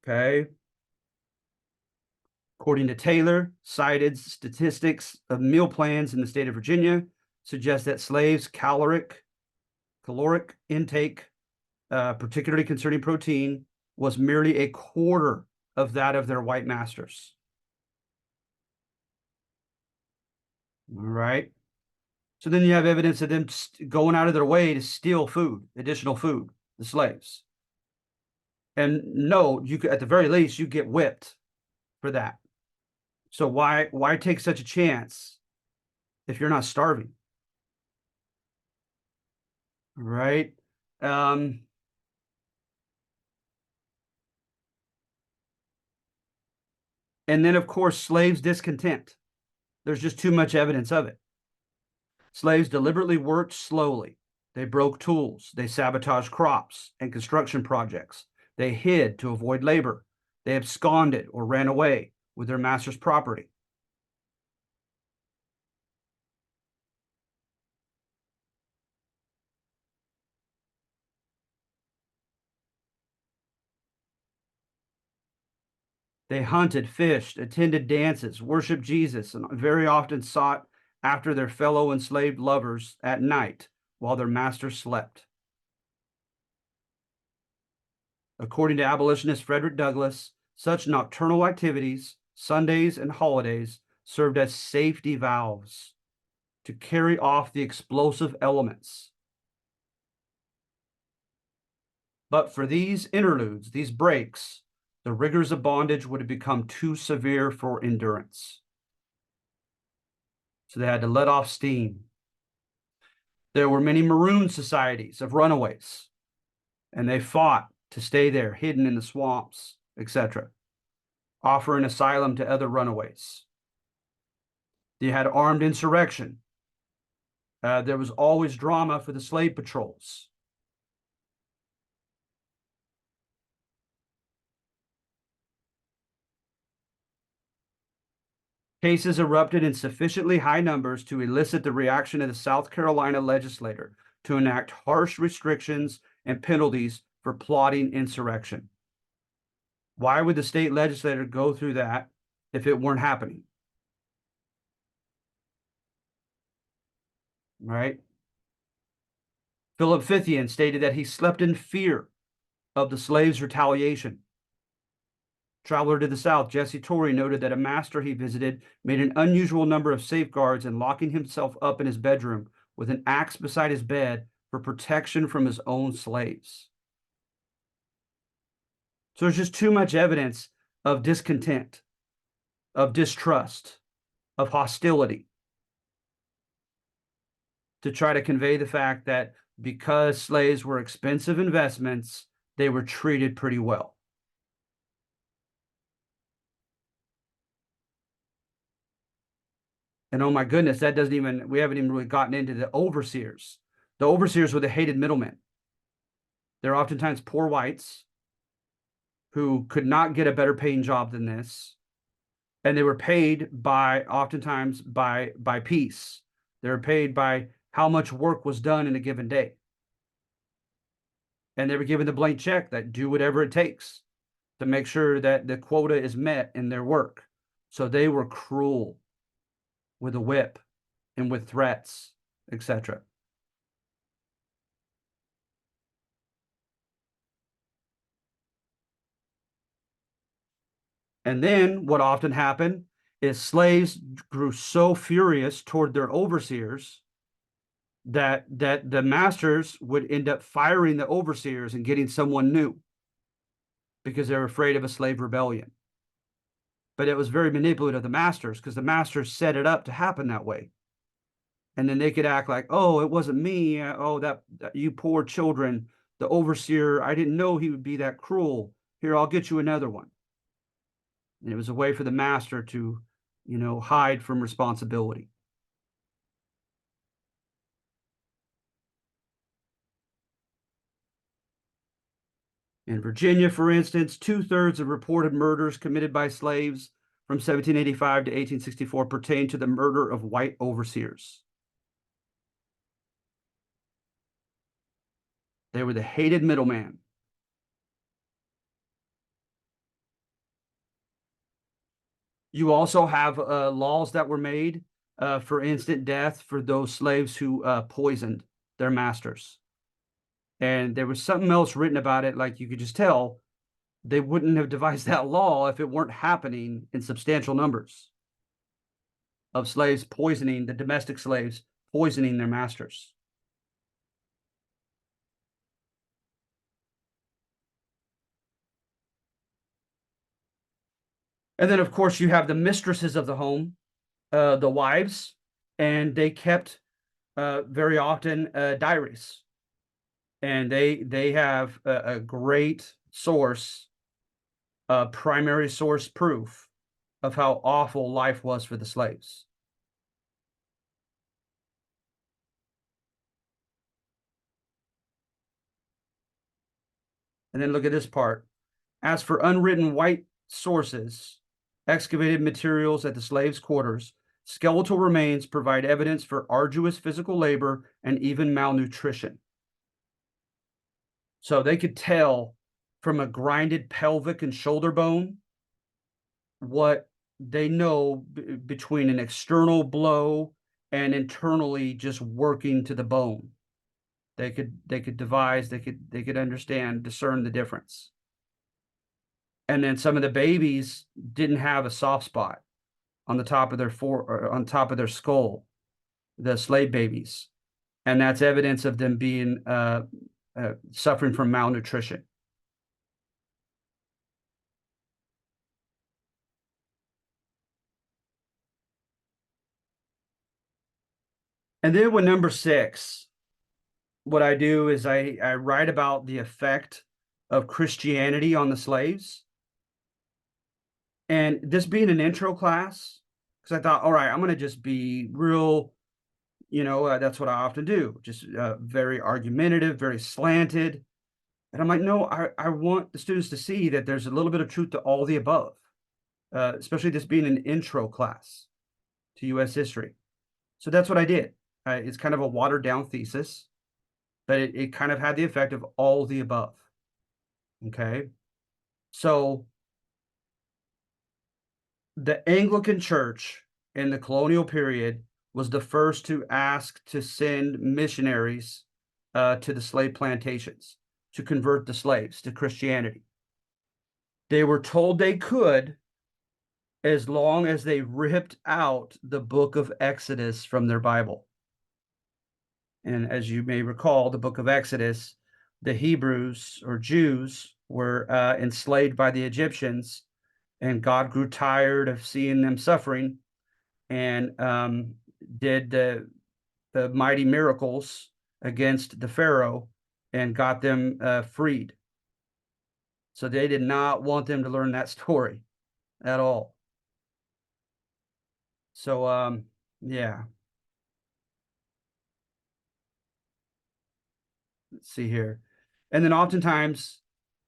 Okay. According to Taylor, cited statistics of meal plans in the state of Virginia suggest that slaves' caloric intake, particularly concerning protein, was merely a quarter of that of their white masters. All right. So then you have evidence of them going out of their way to steal food, additional food, the slaves. And no, you could, at the very least, you get whipped for that. So why take such a chance if you're not starving? Right? And then, of course, slaves' discontent. There's just too much evidence of it. Slaves deliberately worked slowly. They broke tools. They sabotaged crops and construction projects. They hid to avoid labor. They absconded or ran away with their master's property. They hunted, fished, attended dances, worshiped Jesus, and very often sought after their fellow enslaved lovers at night while their masters slept. According to abolitionist Frederick Douglass, such nocturnal activities, Sundays and holidays, served as safety valves to carry off the explosive elements. But for these interludes, these breaks, the rigors of bondage would have become too severe for endurance. So they had to let off steam. There were many maroon societies of runaways, and they fought to stay there, hidden in the swamps, etc., offering asylum to other runaways. You had armed insurrection. There was always drama for the slave patrols. Cases erupted in sufficiently high numbers to elicit the reaction of the South Carolina legislature to enact harsh restrictions and penalties for plotting insurrection. Why would the state legislature go through that if it weren't happening? Right? Philip Fithian stated that he slept in fear of the slaves' retaliation. Traveler to the South, Jesse Torrey, noted that a master he visited made an unusual number of safeguards and locking himself up in his bedroom with an axe beside his bed for protection from his own slaves. So there's just too much evidence of discontent, of distrust, of hostility to try to convey the fact that because slaves were expensive investments, they were treated pretty well. And oh my goodness, we haven't even really gotten into the overseers. The overseers were the hated middlemen. They're oftentimes poor whites who could not get a better paying job than this. And they were paid oftentimes by piece. They were paid by how much work was done in a given day. And they were given the blank check that do whatever it takes to make sure that the quota is met in their work. So they were cruel with a whip and with threats, etc. And then what often happened is slaves grew so furious toward their overseers that the masters would end up firing the overseers and getting someone new because they're afraid of a slave rebellion. But it was very manipulative of the masters because the masters set it up to happen that way. And then they could act like, oh, it wasn't me. Oh, that you poor children, the overseer, I didn't know he would be that cruel. Here, I'll get you another one. And it was a way for the master to, hide from responsibility. In Virginia, for instance, 2/3 of reported murders committed by slaves from 1785 to 1864 pertain to the murder of white overseers. They were the hated middleman. You also have laws that were made for instant death for those slaves who poisoned their masters. And there was something else written about it, like you could just tell they wouldn't have devised that law if it weren't happening in substantial numbers of slaves poisoning, the domestic slaves poisoning their masters. And then, of course, you have the mistresses of the home, the wives, and they kept very often diaries. And they have a great source, primary source proof of how awful life was for the slaves. And then look at this part. As for unwritten white sources, excavated materials at the slaves' quarters, skeletal remains provide evidence for arduous physical labor and even malnutrition. So they could tell from a grinded pelvic and shoulder bone what they know between an external blow and internally just working to the bone. They could devise, they could understand, discern the difference. And then some of the babies didn't have a soft spot on the top of on top of their skull, the slave babies, and that's evidence of them being suffering from malnutrition. And then with number 6, what I do is I write about the effect of Christianity on the slaves. And this being an intro class, because I thought, all right, I'm going to just be real, that's what I often do, just very argumentative, very slanted. And I'm like, no, I want the students to see that there's a little bit of truth to all the above, especially this being an intro class to U.S. history. So that's what I did. It's kind of a watered down thesis, but it kind of had the effect of all the above. Okay. So the Anglican Church in the colonial period was the first to ask to send missionaries to the slave plantations to convert the slaves to Christianity. They were told they could as long as they ripped out the book of Exodus from their Bible. And as you may recall, the book of Exodus, the Hebrews or Jews were enslaved by the Egyptians, and God grew tired of seeing them suffering, and did the mighty miracles against the Pharaoh and got them freed. So they did not want them to learn that story at all. So yeah, let's see here. And then oftentimes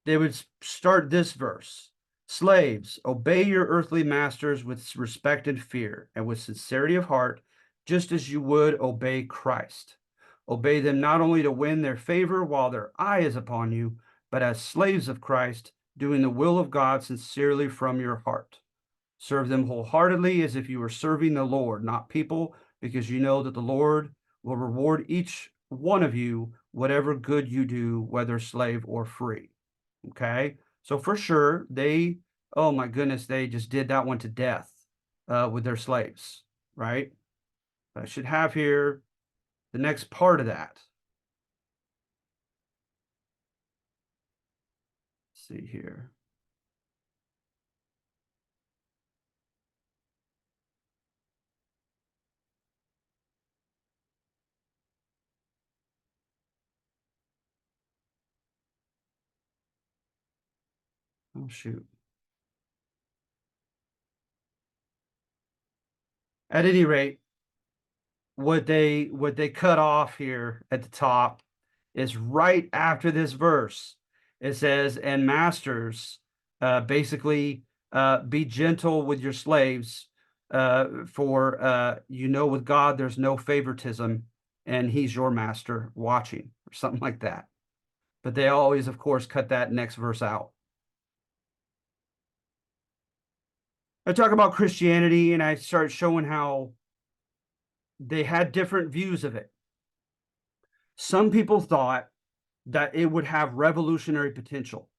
they would start this verse: Slaves, obey your earthly masters with respect and fear, and with sincerity of heart, just as you would obey Christ. Obey them not only to win their favor while their eye is upon you, but as slaves of Christ, doing the will of God sincerely from your heart. Serve them wholeheartedly as if you were serving the Lord, not people, because you know that the Lord will reward each one of you whatever good you do, whether slave or free. Okay. So for sure, oh my goodness, they just did that one to death with their slaves, right? I should have here the next part of that. Let's see here. Oh, shoot. At any rate, what they cut off here at the top is right after this verse. It says, and masters, basically, be gentle with your slaves, for with God there's no favoritism, and he's your master watching, or something like that. But they always, of course, cut that next verse out. I talk about Christianity, and I start showing how they had different views of it. Some people thought that it would have revolutionary potential.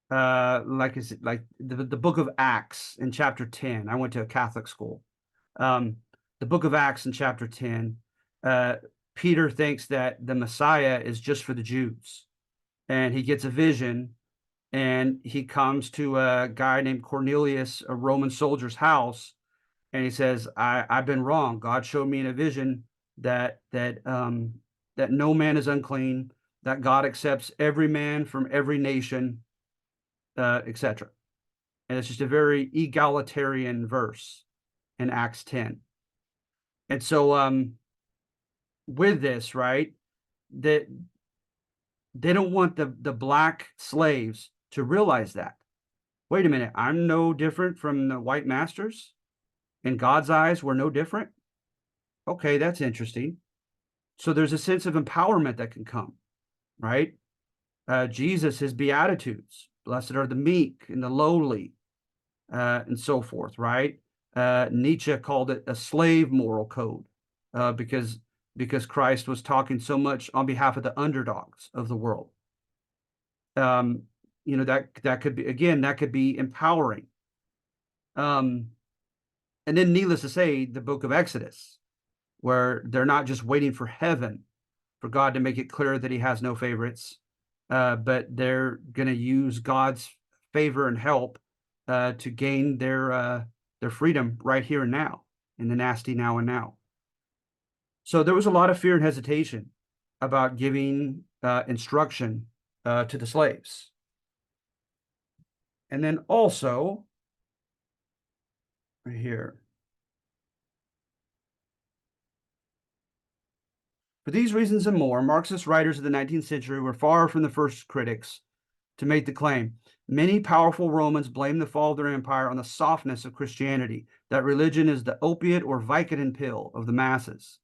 Like the book of Acts in chapter 10. I went to a Catholic school. The book of Acts in chapter 10, Peter thinks that the Messiah is just for the Jews. And he gets a vision, and he comes to a guy named Cornelius, a Roman soldier's house, and he says, I've been wrong. God showed me in a vision that no man is unclean, that God accepts every man from every nation, etc. And it's just a very egalitarian verse in Acts 10. And so with this, right, that they don't want the black slaves to realize that. Wait a minute, I'm no different from the white masters? In God's eyes, we're no different? Okay, that's interesting. So there's a sense of empowerment that can come, right? Jesus, his Beatitudes, blessed are the meek and the lowly, and so forth, right? Nietzsche called it a slave moral code, because Christ was talking so much on behalf of the underdogs of the world. That could be, again, that could be empowering. And then, needless to say, the book of Exodus, where they're not just waiting for heaven, for God to make it clear that he has no favorites. But they're going to use God's favor and help to gain their freedom right here and now in the nasty now and now. So there was a lot of fear and hesitation about giving instruction to the slaves. And then also, right here, for these reasons and more, Marxist writers of the 19th century were far from the first critics to make the claim. Many powerful Romans blamed the fall of their empire on the softness of Christianity, that religion is the opiate or Vicodin pill of the masses.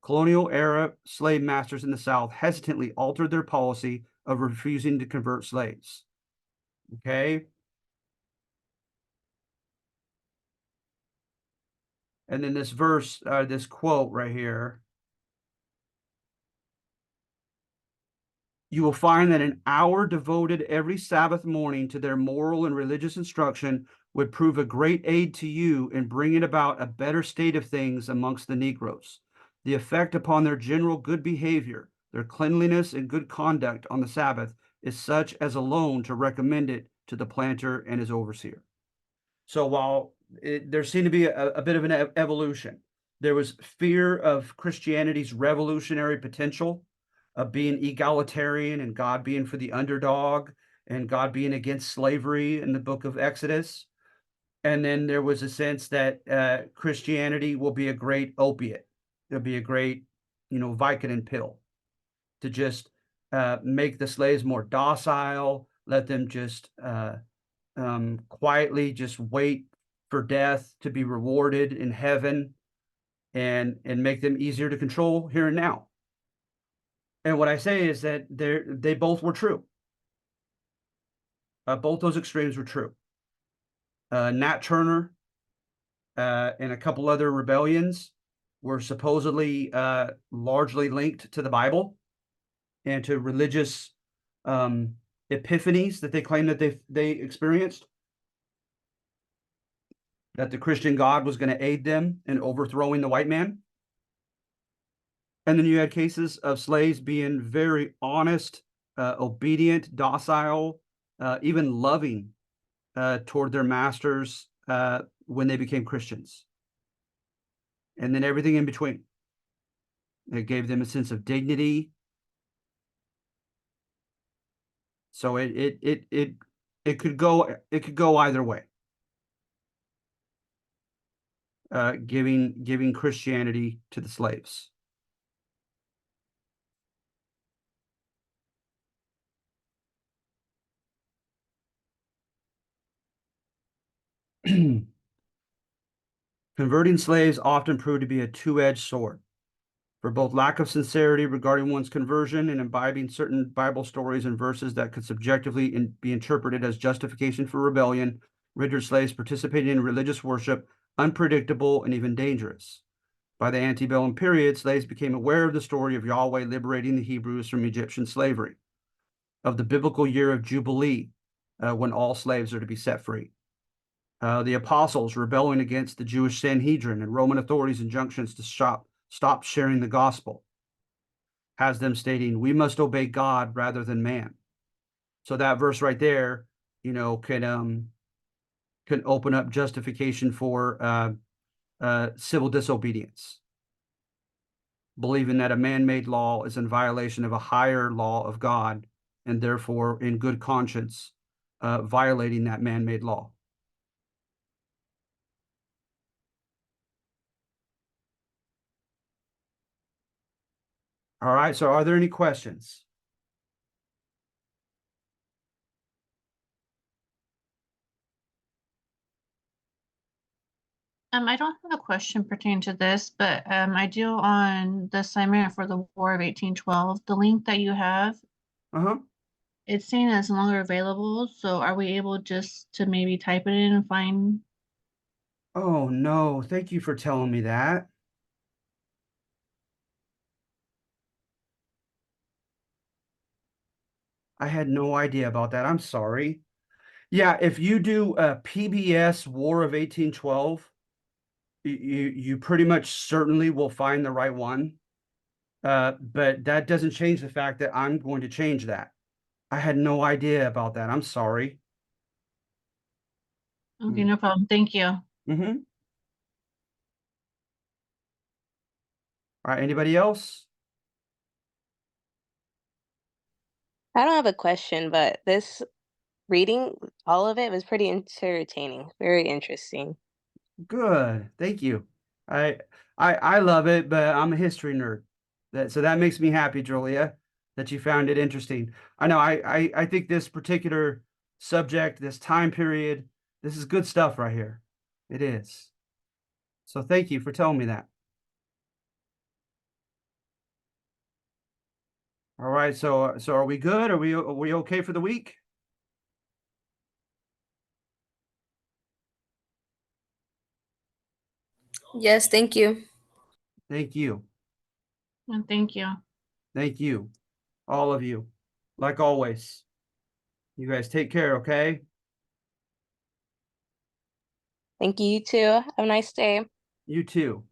Colonial era slave masters in the South hesitantly altered their policy of refusing to convert slaves. Okay. And then this verse, this quote right here, you will find that an hour devoted every Sabbath morning to their moral and religious instruction would prove a great aid to you in bringing about a better state of things amongst the Negroes. The effect upon their general good behavior, their cleanliness and good conduct on the Sabbath is such as alone to recommend it to the planter and his overseer. So while there seemed to be a bit of an evolution, there was fear of Christianity's revolutionary potential, of being egalitarian and God being for the underdog and God being against slavery in the book of Exodus. And then there was a sense that Christianity will be a great opiate. It'll be a great, Vicodin pill to just make the slaves more docile, let them just quietly just wait for death to be rewarded in heaven and make them easier to control here and now. And what I say is that they both were true. Both those extremes were true. Nat Turner and a couple other rebellions were supposedly largely linked to the Bible and to religious epiphanies that they claim that they experienced, that the Christian God was going to aid them in overthrowing the white man. And then you had cases of slaves being very honest, obedient, docile, even loving toward their masters when they became Christians. And then everything in between. It gave them a sense of dignity. So it could go either way. Giving Christianity to the slaves. Converting slaves often proved to be a two-edged sword. For both lack of sincerity regarding one's conversion and imbibing certain Bible stories and verses that could subjectively be interpreted as justification for rebellion, rendered slaves participating in religious worship unpredictable and even dangerous. By the antebellum period, slaves became aware of the story of Yahweh liberating the Hebrews from Egyptian slavery, of the biblical year of Jubilee, when all slaves are to be set free. The apostles rebelling against the Jewish Sanhedrin and Roman authorities' injunctions to stop sharing the gospel, has them stating, we must obey God rather than man. So that verse right there, can open up justification for civil disobedience, believing that a man-made law is in violation of a higher law of God, and therefore, in good conscience, violating that man-made law. All right, so are there any questions? I don't have a question pertaining to this, but I do on the assignment for the War of 1812, the link that you have, Uh-huh. it's saying it's no longer available. So are we able just to maybe type it in and find? Oh, no, thank you for telling me that. I had no idea about that. I'm sorry. Yeah, if you do a PBS War of 1812, you pretty much certainly will find the right one. But that doesn't change the fact that I'm going to change that. I had no idea about that. I'm sorry. Okay, no problem. Thank you. Mm-hmm. All right, anybody else? I don't have a question, but this reading, all of it was pretty entertaining, very interesting. Good. Thank you. I I love it, but I'm a history nerd. So that makes me happy, Julia, that you found it interesting. I know I think this particular subject, this time period, this is good stuff right here. It is. So thank you for telling me that. All right, so are we good? Are we okay for the week? Yes, thank you. Thank you. And thank you. Thank you. All of you. Like always. You guys take care, okay? Thank you, you too. Have a nice day. You too.